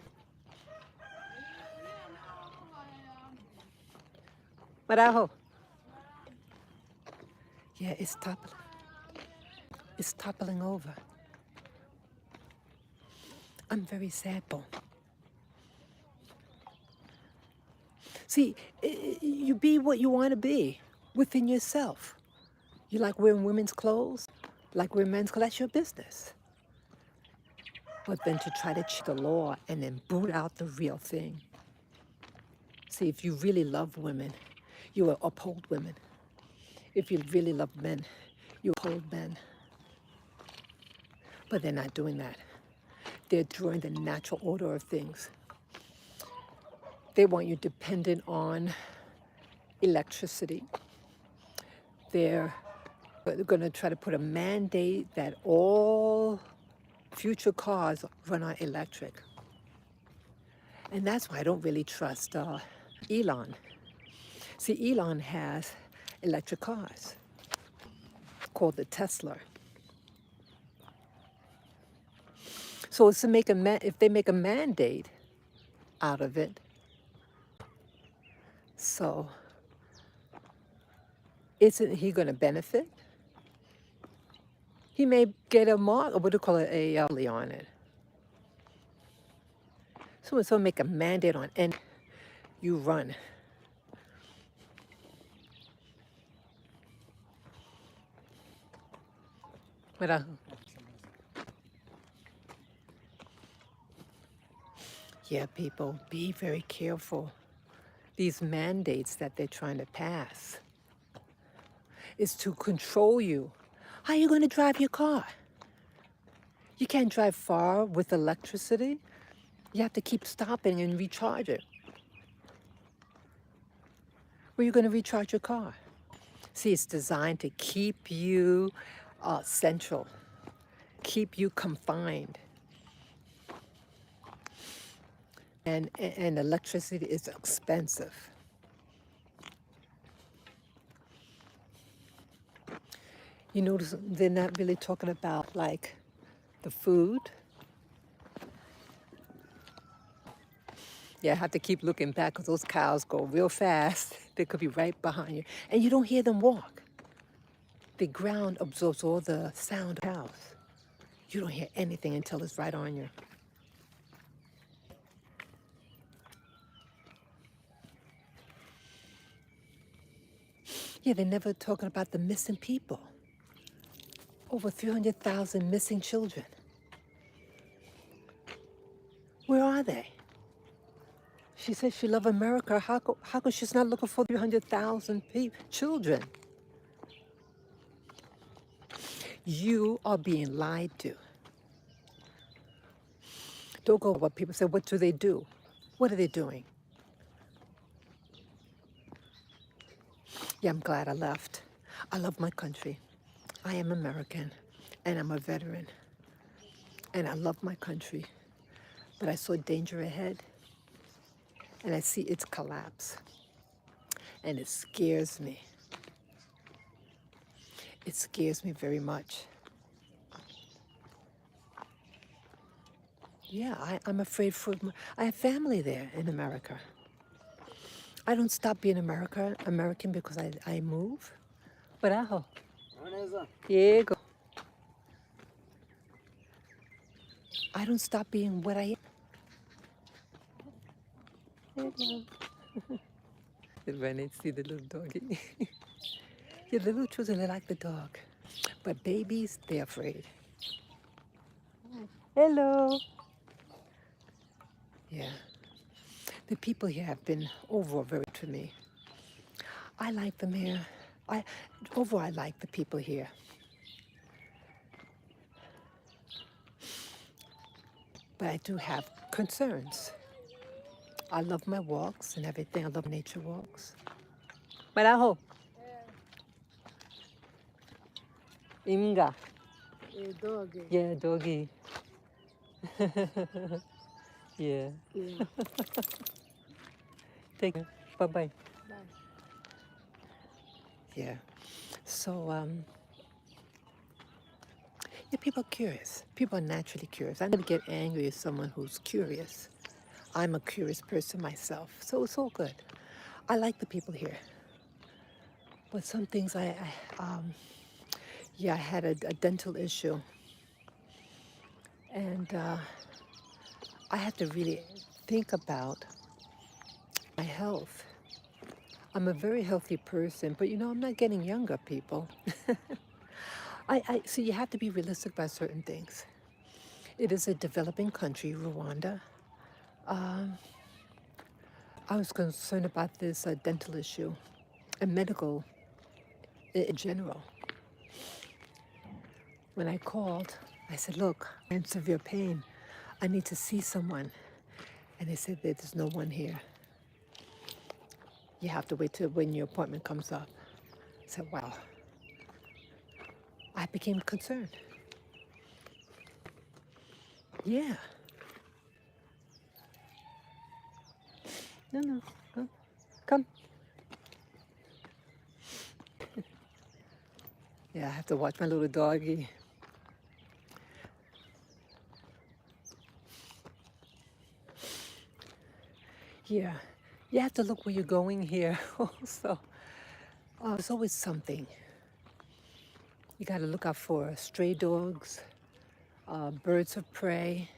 Marajo. Yeah, it's toppling. It's toppling over. I'm very sad, Bo. See, you be what you want to be within yourself. You like wearing women's clothes, like wearing men's clothes, that's your business. But then to try to cheat the law and then boot out the real thing. See, if you really love women, you will uphold women. If you really love men, you uphold men. But they're not doing that. They're drawing the natural order of things. They want you dependent on electricity. They're going to try to put a mandate that all future cars run on electric. And that's why I don't really trust Elon. See, Elon has electric cars called the Tesla. So it's to make if they make a mandate out of it, so isn't he going to benefit? He may get a mark, or what do you call it, a on it. So it's going to make a mandate on, and you run. But yeah, people, be very careful. These mandates that they're trying to pass is to control you. How are you going to drive your car? You can't drive far with electricity. You have to keep stopping and recharge it. Where are you going to recharge your car? See, it's designed to keep you central, keep you confined. And electricity is expensive. You notice they're not really talking about like the food. Yeah, I have to keep looking back because those cows go real fast. They could be right behind you. And you don't hear them walk. The ground absorbs all the sound of cows. You don't hear anything until it's right on you. Yeah, they're never talking about the missing people. Over 300,000 missing children. Where are they? She says she loves America. How come she's not looking for 300,000 children? You are being lied to. Don't go what people say. What do they do? What are they doing? Yeah, I'm glad I left. I love my country. I am American, and I'm a veteran, and I love my country. But I saw danger ahead, and I see its collapse, and it scares me. It scares me very much. Yeah, I'm afraid for. I have family there in America. I don't stop being American because I move. But Diego, I don't stop being what I am. Hello. Renee, see the little doggy. Yeah, the little children, they like the dog. But babies, they're afraid. Hello. Yeah. The people here have been overall very good to me. I like them here. Overall, I like the people here. But I do have concerns. I love my walks and everything. I love nature walks. Marajo. Imga. Doggy. Yeah, doggy. Yeah. Yeah. Take care. Bye-bye. Bye. Yeah. So, yeah, people are curious. People are naturally curious. I never get angry at someone who's curious. I'm a curious person myself, so it's all good. I like the people here. But some things yeah, I had a dental issue. And I had to really think about my health. I'm a very healthy person, but I'm not getting younger, people. So you have to be realistic about certain things. It is a developing country, Rwanda. I was concerned about this dental issue and medical in general. When I called, I said, look, I'm in severe pain. I need to see someone. And they said that there's no one here. You have to wait till when your appointment comes up. I said, wow. I became concerned. Yeah. No. Come. Yeah, I have to watch my little doggy. Yeah. You have to look where you're going here also. There's always something. You got to look out for stray dogs, birds of prey,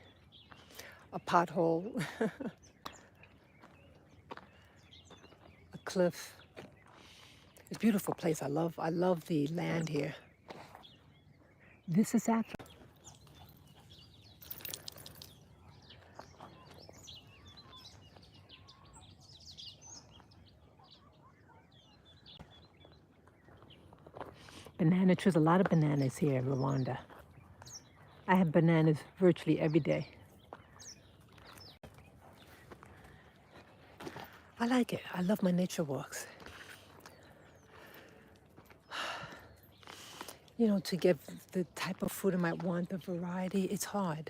a pothole, a cliff. It's a beautiful place. I love the land here. This is Africa. Banana trees, a lot of bananas here in Rwanda. I have bananas virtually every day. I like it. I love my nature walks. To get the type of food I might want, the variety, it's hard.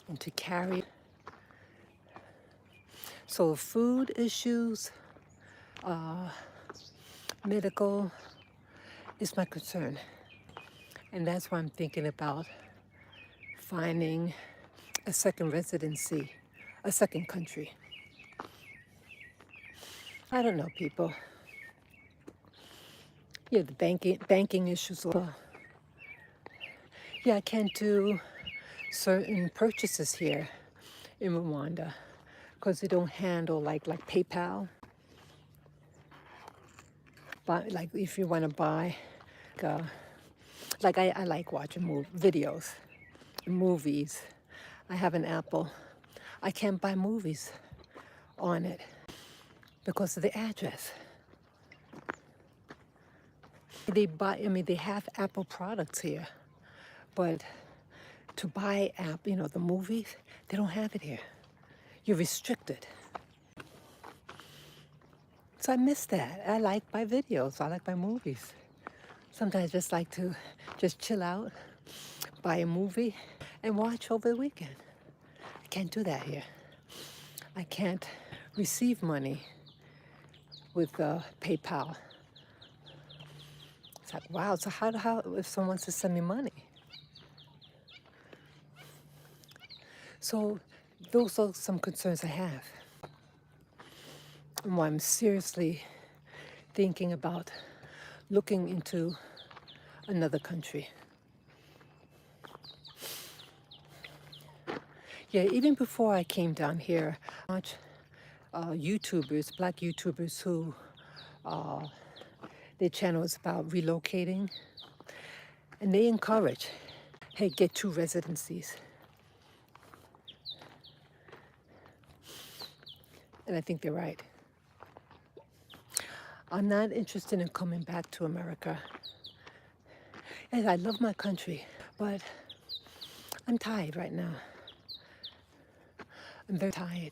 And to carry. So food issues, medical is my concern. And that's why I'm thinking about finding a second residency, a second country. I don't know, people. Yeah, the banking issues. Yeah, I can't do certain purchases here in Rwanda because they don't handle like PayPal. But like if you want to buy, uh, like I like watching videos, movies. I have an Apple. I can't buy movies on it because of the address. They have Apple products here, but to buy the movies, they don't have it here. You're restricted. So I miss that. I like my videos. I like my movies. Sometimes I just like to just chill out, buy a movie, and watch over the weekend. I can't do that here. I can't receive money with PayPal. It's like, wow, so how if someone wants to send me money? So those are some concerns I have. And why I'm seriously thinking about looking into another country. Yeah, even before I came down here, I watched YouTubers, black YouTubers who their channel is about relocating, and they encourage, hey, get 2 residencies. And I think they're right. I'm not interested in coming back to America. Yes, I love my country, but I'm tired right now. I'm very tired.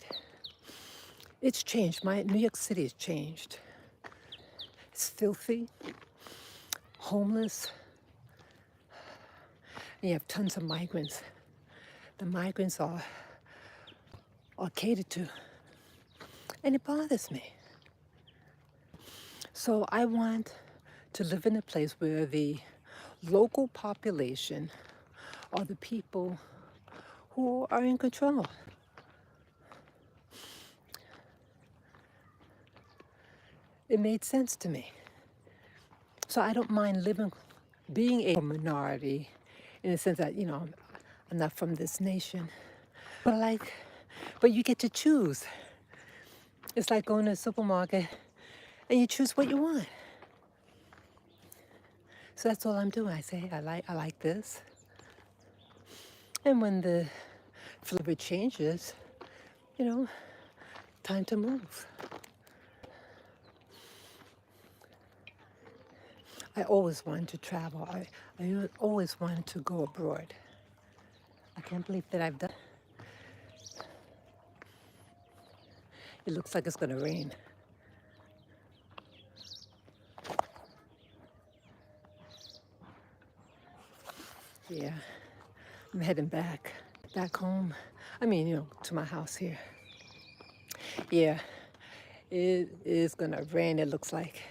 It's changed. My New York City has changed. It's filthy, homeless, and you have tons of migrants. The migrants are catered to, and it bothers me. So I want to live in a place where the local population are the people who are in control. It made sense to me. So I don't mind being a minority in the sense that, I'm not from this nation. But you get to choose. It's like going to a supermarket and you choose what you want. So that's all I'm doing. I say, I like this. And when the flavor changes, time to move. I always wanted to travel. I always wanted to go abroad. I can't believe that I've done. It looks like it's going to rain. Yeah, I'm heading back home. To my house here. Yeah, it is going to rain, it looks like.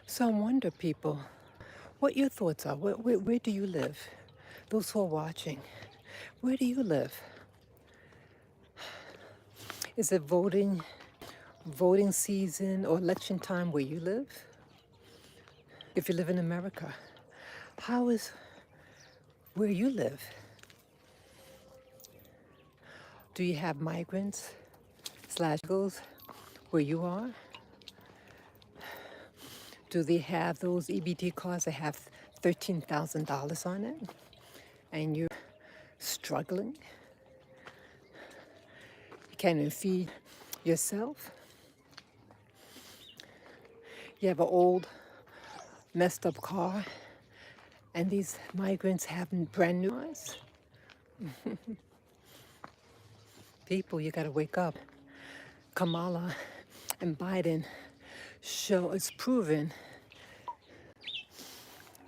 So I wonder, people, what your thoughts are. Where do you live? Those who are watching, where do you live? Is it voting season or election time where you live? If you live in America, how is where you live? Do you have migrants / where you are? Do they have those EBT cards that have $13,000 on it? And you're struggling? You can't even feed yourself? You have an old, messed up car, and these migrants have brand new cars? People, you gotta wake up. Kamala and Biden it's proven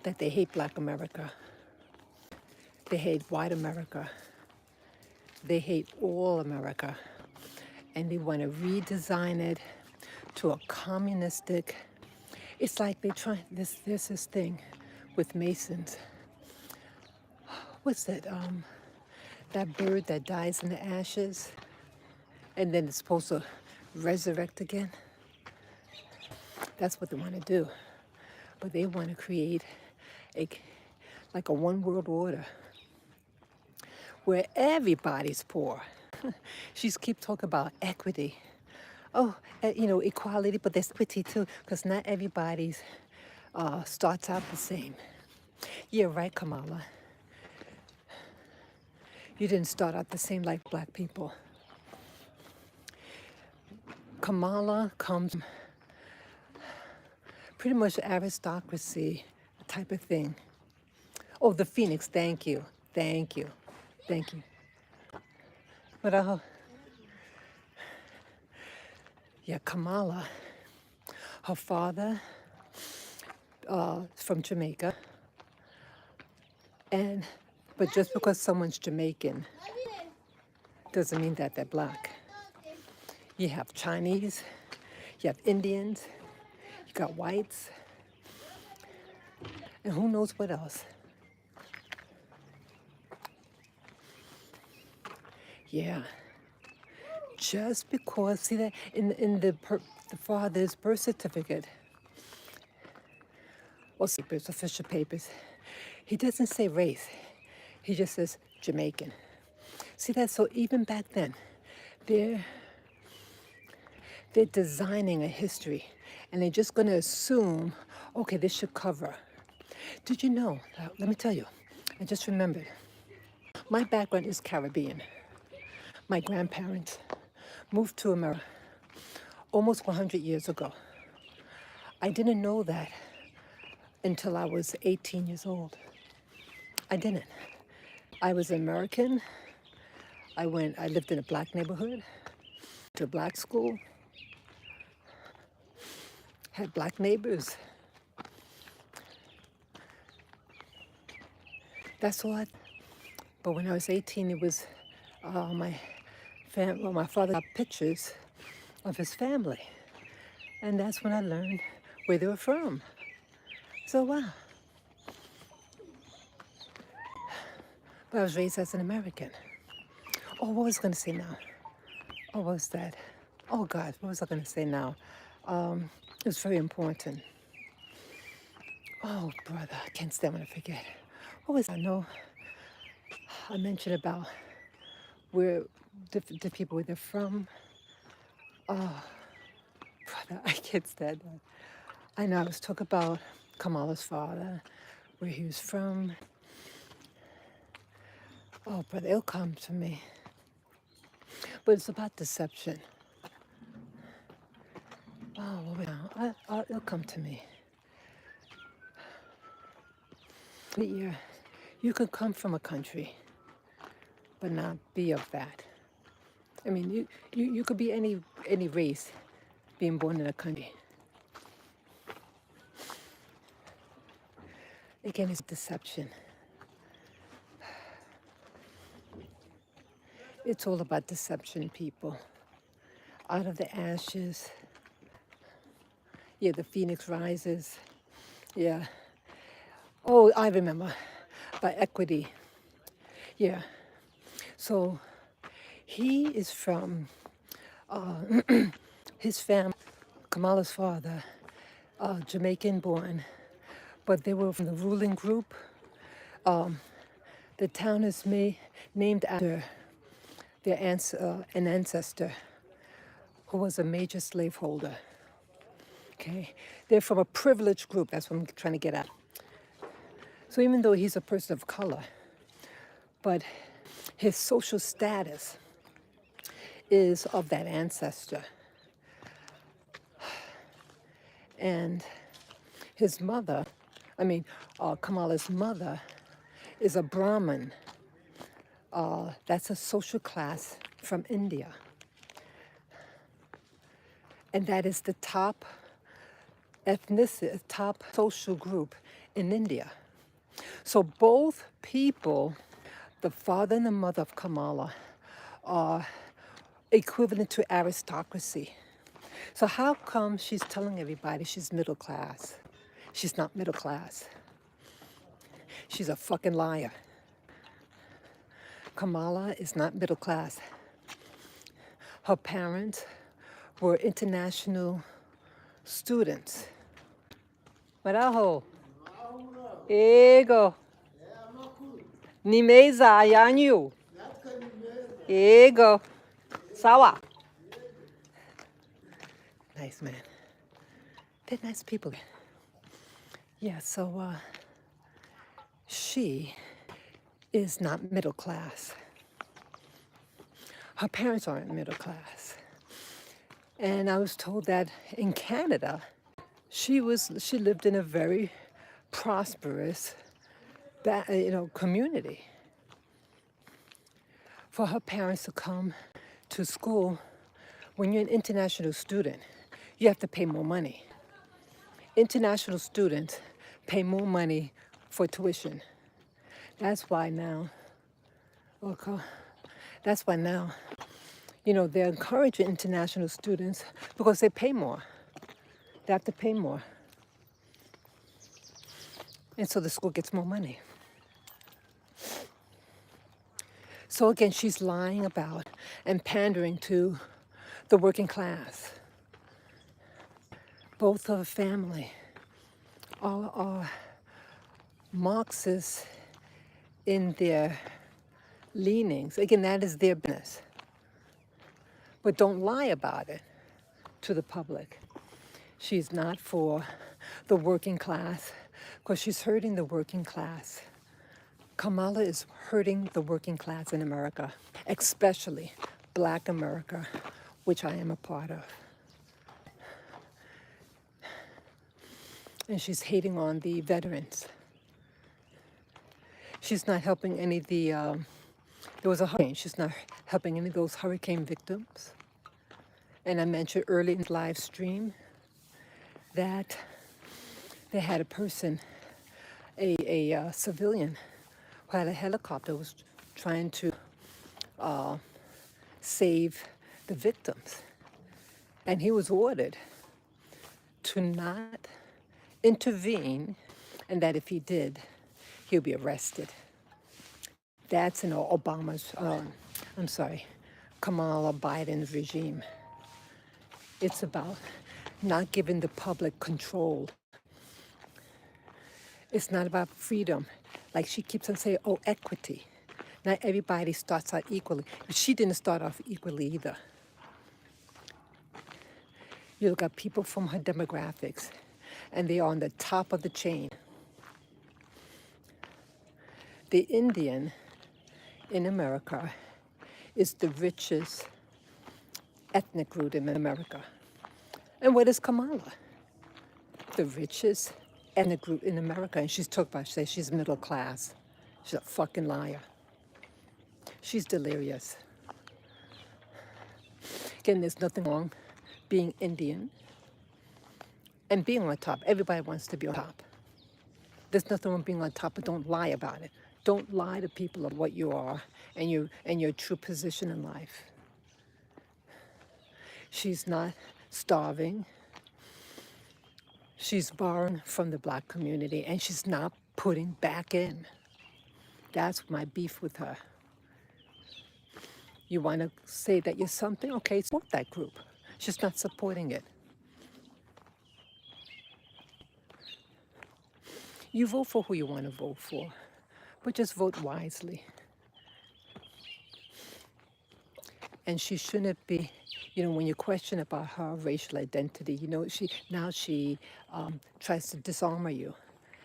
that they hate Black America. They hate white America. They hate all America. And they want to redesign it to a communistic. It's like there's this thing with Masons. What's that? That bird that dies in the ashes and then it's supposed to resurrect again. That's what they want to do. But they want to create like a one world order. where everybody's poor. She's keep talking about equity. Oh, equality, but there's equity too, because not everybody's starts out the same. Yeah, right, Kamala. You didn't start out the same like black people. Kamala comes from pretty much aristocracy type of thing. Oh, the Phoenix, thank you. Thank you. Thank you. But yeah, Kamala, her father is from Jamaica. But just because someone's Jamaican doesn't mean that they're black. You have Chinese, you have Indians, you got whites, and who knows what else. Yeah. Just because, see that in the father's birth certificate, or papers, official papers, he doesn't say race. He just says Jamaican. See that? So even back then, they're designing a history, and they're just going to assume, okay, this should cover. Did you know? Let me tell you. I just remembered. My background is Caribbean. My grandparents moved to America almost 100 years ago. I didn't know that until I was 18 years old. I didn't. I was American. I lived in a black neighborhood, to a black school, had black neighbors. That's all but when I was 18, it was my father got pictures of his family. And that's when I learned where they were from. So, wow. But I was raised as an American. Oh, what was I going to say now? Oh, what was that? Oh, God, what was I going to say now? It was very important. Oh, brother, I can't stand when I forget. What was I know? I mentioned about where the people where they're from. Oh, brother, I can't stand that. I know I was talking about Kamala's father, where he was from. Oh, brother, it'll come to me. But it's about deception. Oh, well, it'll come to me. But yeah, you could come from a country, but not be of that. I mean, you could be any race, being born in a country. Again, it's deception. It's all about deception, people. Out of the ashes, yeah, the phoenix rises. Yeah. Oh, I remember. By equity. Yeah. So he is from his family, Kamala's father, Jamaican born, but they were from the ruling group. The town is named after an ancestor who was a major slaveholder. Okay, they're from a privileged group. That's what I'm trying to get at. So even though he's a person of color, but his social status is of that ancestor. And his mother, Kamala's mother, is a Brahmin. That's a social class from India. And that is the top ethnicity, top social group in India. So both people, the father and the mother of Kamala, are equivalent to aristocracy. So how come she's telling everybody she's middle class? She's not middle class. She's a fucking liar. Kamala is not middle class. Her parents were international students. Maraho. Ego. Nimeza ayanyu. Here you go. Sawa. Nice man. They're nice people. Yeah, so she is not middle class. Her parents aren't middle class. And I was told that in Canada, she lived in a very prosperous community. For her parents to come to school, when you're an international student, you have to pay more money. International students pay more money for tuition. That's why now, okay, that's why now, they're encouraging international students because they pay more. They have to pay more. And so the school gets more money. So again, she's lying about and pandering to the working class. Both of her family are Marxists in their leanings. Again, that is their business. But don't lie about it to the public. She's not for the working class because she's hurting the working class. Kamala is hurting the working class in America, especially Black America, which I am a part of. And she's hating on the veterans. She's not helping any of the, there was a hurricane. She's not helping any of those hurricane victims. And I mentioned early in the live stream that they had a person, a civilian, who had a helicopter, was trying to save the victims. And he was ordered to not intervene, and that if he did, he'll be arrested. That's in Obama's, Kamala Biden's regime. It's about not giving the public control. It's not about freedom. Like she keeps on saying, oh, equity. Not everybody starts out equally. She didn't start off equally either. You look at people from her demographics, and they are on the top of the chain. The Indian in America is the richest ethnic group in America. And what is Kamala? The richest ethnic group in America. And she's talked about, she's middle class. She's a fucking liar. She's delirious. Again, there's nothing wrong being Indian and being on top. Everybody wants to be on top. There's nothing wrong being on top, but don't lie about it. Don't lie to people of what you are and your true position in life. She's not starving. She's borrowing from the Black community, and she's not putting back in. That's my beef with her. You want to say that you're something? Okay, support that group. She's not supporting it. You vote for who you want to vote for, but just vote wisely. And she shouldn't be, when you question about her racial identity, she tries to disarm you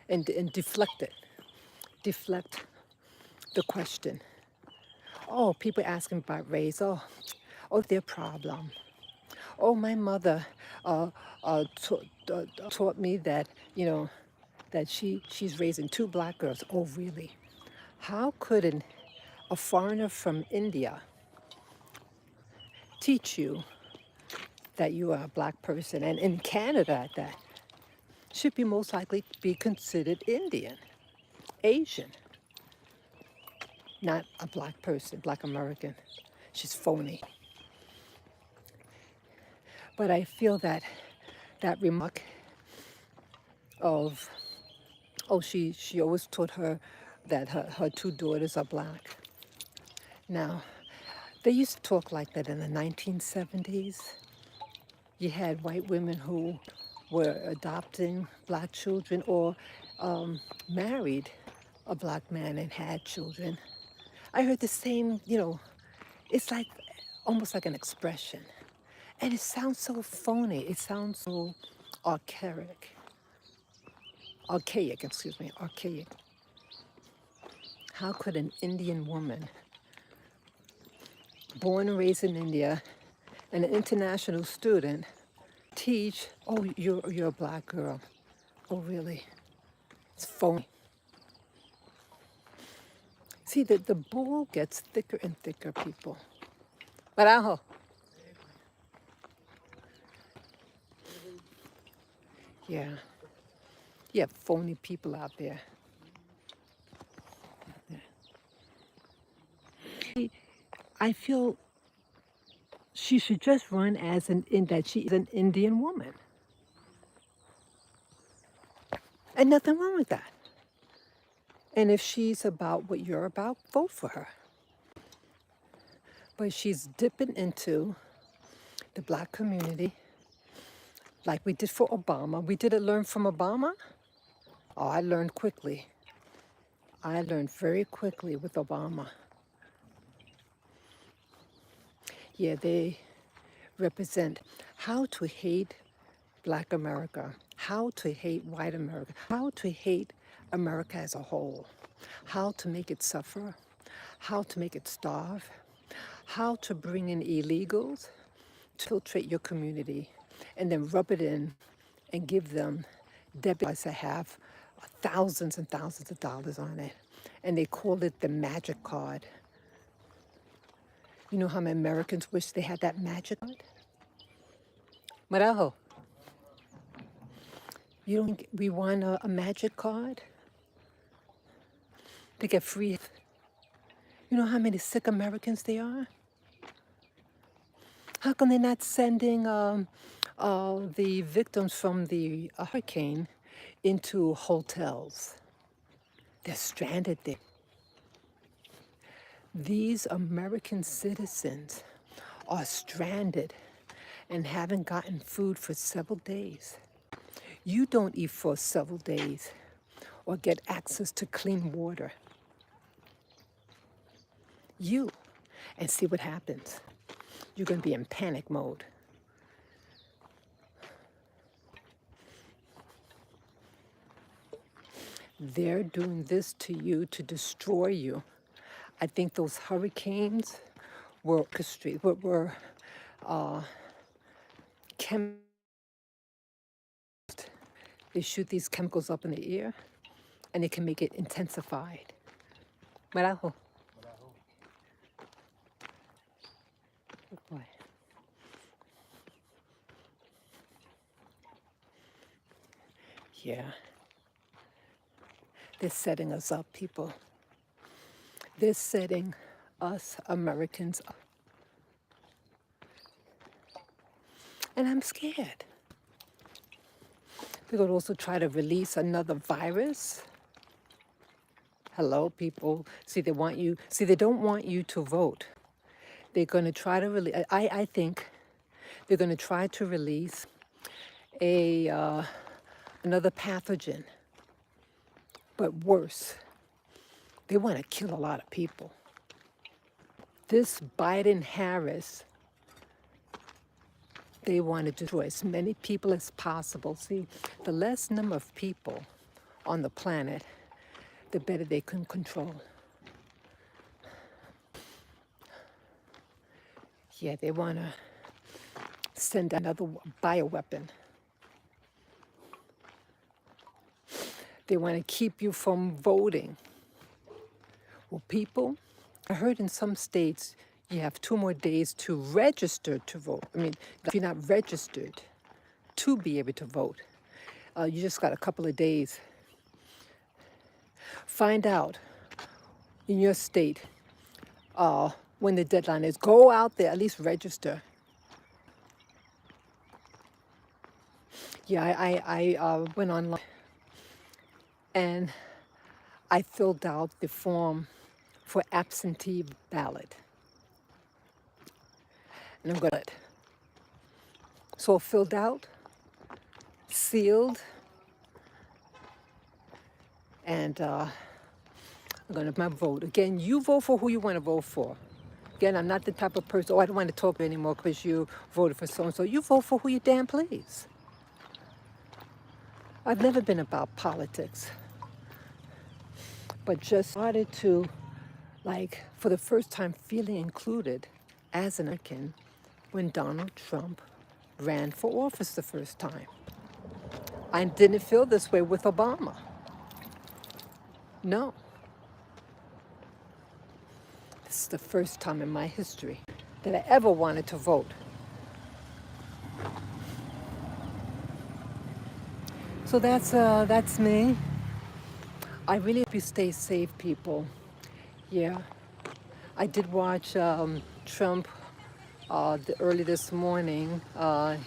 and deflect it. Deflect the question. Oh, people asking about race. Oh, their problem. Oh, my mother taught me that, that she's raising 2 Black girls. Oh, really? How could a foreigner from India teach you that you are a Black person? And in Canada at that, should be most likely be considered Indian, Asian, not a Black person, Black American. She's phony. But I feel that remark of, she always taught her that her 2 daughters are Black. Now, they used to talk like that in the 1970s. You had white women who were adopting Black children or married a Black man and had children. I heard the same, It's like almost like an expression. And it sounds so phony. It sounds so archaic. Archaic, excuse me, archaic. How could an Indian woman, born and raised in India, and an international student, teach, oh, you're a black girl. Oh, really? It's phony. See, the bull gets thicker and thicker, people. Barajo. Yeah. You have phony people out there. I feel she should just run as that she is an Indian woman. And nothing wrong with that. And if she's about what you're about, vote for her. But she's dipping into the black community like we did for Obama. We didn't learn from Obama. Oh, I learned quickly. I learned very quickly with Obama. Yeah, they represent how to hate black America, how to hate white America, how to hate America as a whole, how to make it suffer, how to make it starve, how to bring in illegals to infiltrate your community and then rub it in and give them debit cards that have thousands and thousands of dollars on it. And they call it the magic card. You know how many Americans wish they had that magic card? Marajo, you don't think we want a magic card to get free? You know how many sick Americans there are? How come they're not sending the victims from the hurricane into hotels? They're stranded there. These American citizens are stranded and haven't gotten food for several days. You don't eat for several days or get access to clean water. And see what happens. You're going to be in panic mode. They're doing this to you to destroy you. I think those hurricanes were orchestrated, were they shoot these chemicals up in the air and it can make it intensified. Marajo. Good boy. Yeah. They're setting us up, people. They're setting us Americans up. And I'm scared. They're going to also try to release another virus. Hello, people. See, they don't want you to vote. They're going to try to release, I think they're going to try to release another pathogen, but worse. They want to kill a lot of people. This Biden-Harris, they want to destroy as many people as possible. See, the less number of people on the planet, the better they can control. Yeah, they want to send another bioweapon. They want to keep you from voting. Well, people, I heard in some states you have 2 more days to register to vote. I mean, if you're not registered to be able to vote, you just got a couple of days. Find out in your state when the deadline is. Go out there, at least register. Yeah, I went online and I filled out the form for absentee ballot. And I'm going to, so filled out, sealed, and I'm going to my vote. Again, you vote for who you want to vote for. Again, I'm not the type of person, oh, I don't want to talk anymore because you voted for so-and-so. You vote for who you damn please. I've never been about politics, but just started to, like, for the first time, feeling included as an American when Donald Trump ran for office the first time. I didn't feel this way with Obama. No. This is the first time in my history that I ever wanted to vote. So that's me. I really hope you stay safe, people. Yeah, I did watch Trump early this morning.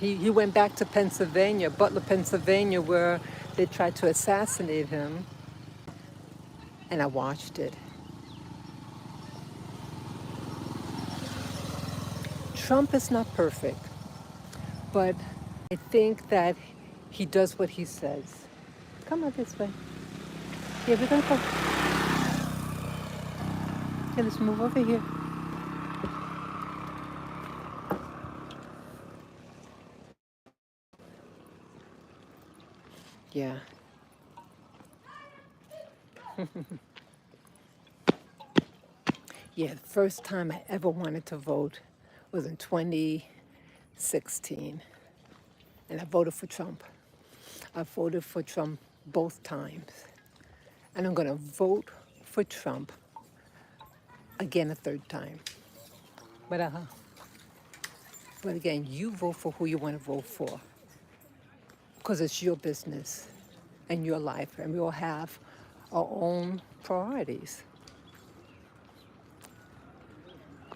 He went back to Pennsylvania, Butler, Pennsylvania, where they tried to assassinate him, and I watched it. Trump is not perfect, but I think that he does what he says. Come on this way. Yeah, we're gonna go. Yeah, let's move over here. Yeah. Yeah, the first time I ever wanted to vote was in 2016, and I voted for Trump. I voted for Trump both times, and I'm going to vote for Trump again a third time. But but again, you vote for who you want to vote for, because it's your business and your life, and we all have our own priorities.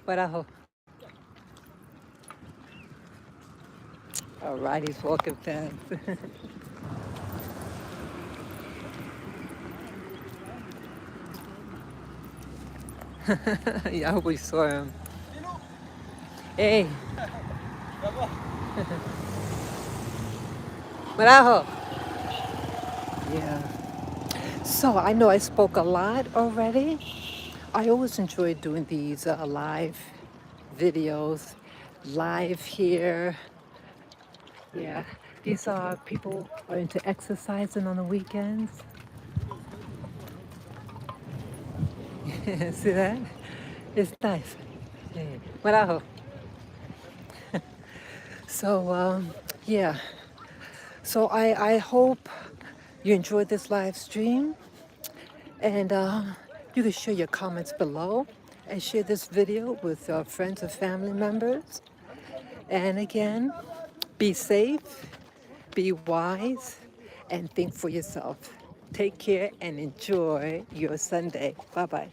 But all right, he's walking fast. Yeah, we saw him. Hey, Marajo. Yeah. So I know I spoke a lot already. I always enjoy doing these live videos, live here. Yeah. These are people are into exercising on the weekends. See that? It's nice. Yeah. Marajo. So yeah. So I hope you enjoyed this live stream, and you can share your comments below and share this video with friends and family members. And again, be safe, be wise, and think for yourself. Take care and enjoy your Sunday. Bye bye.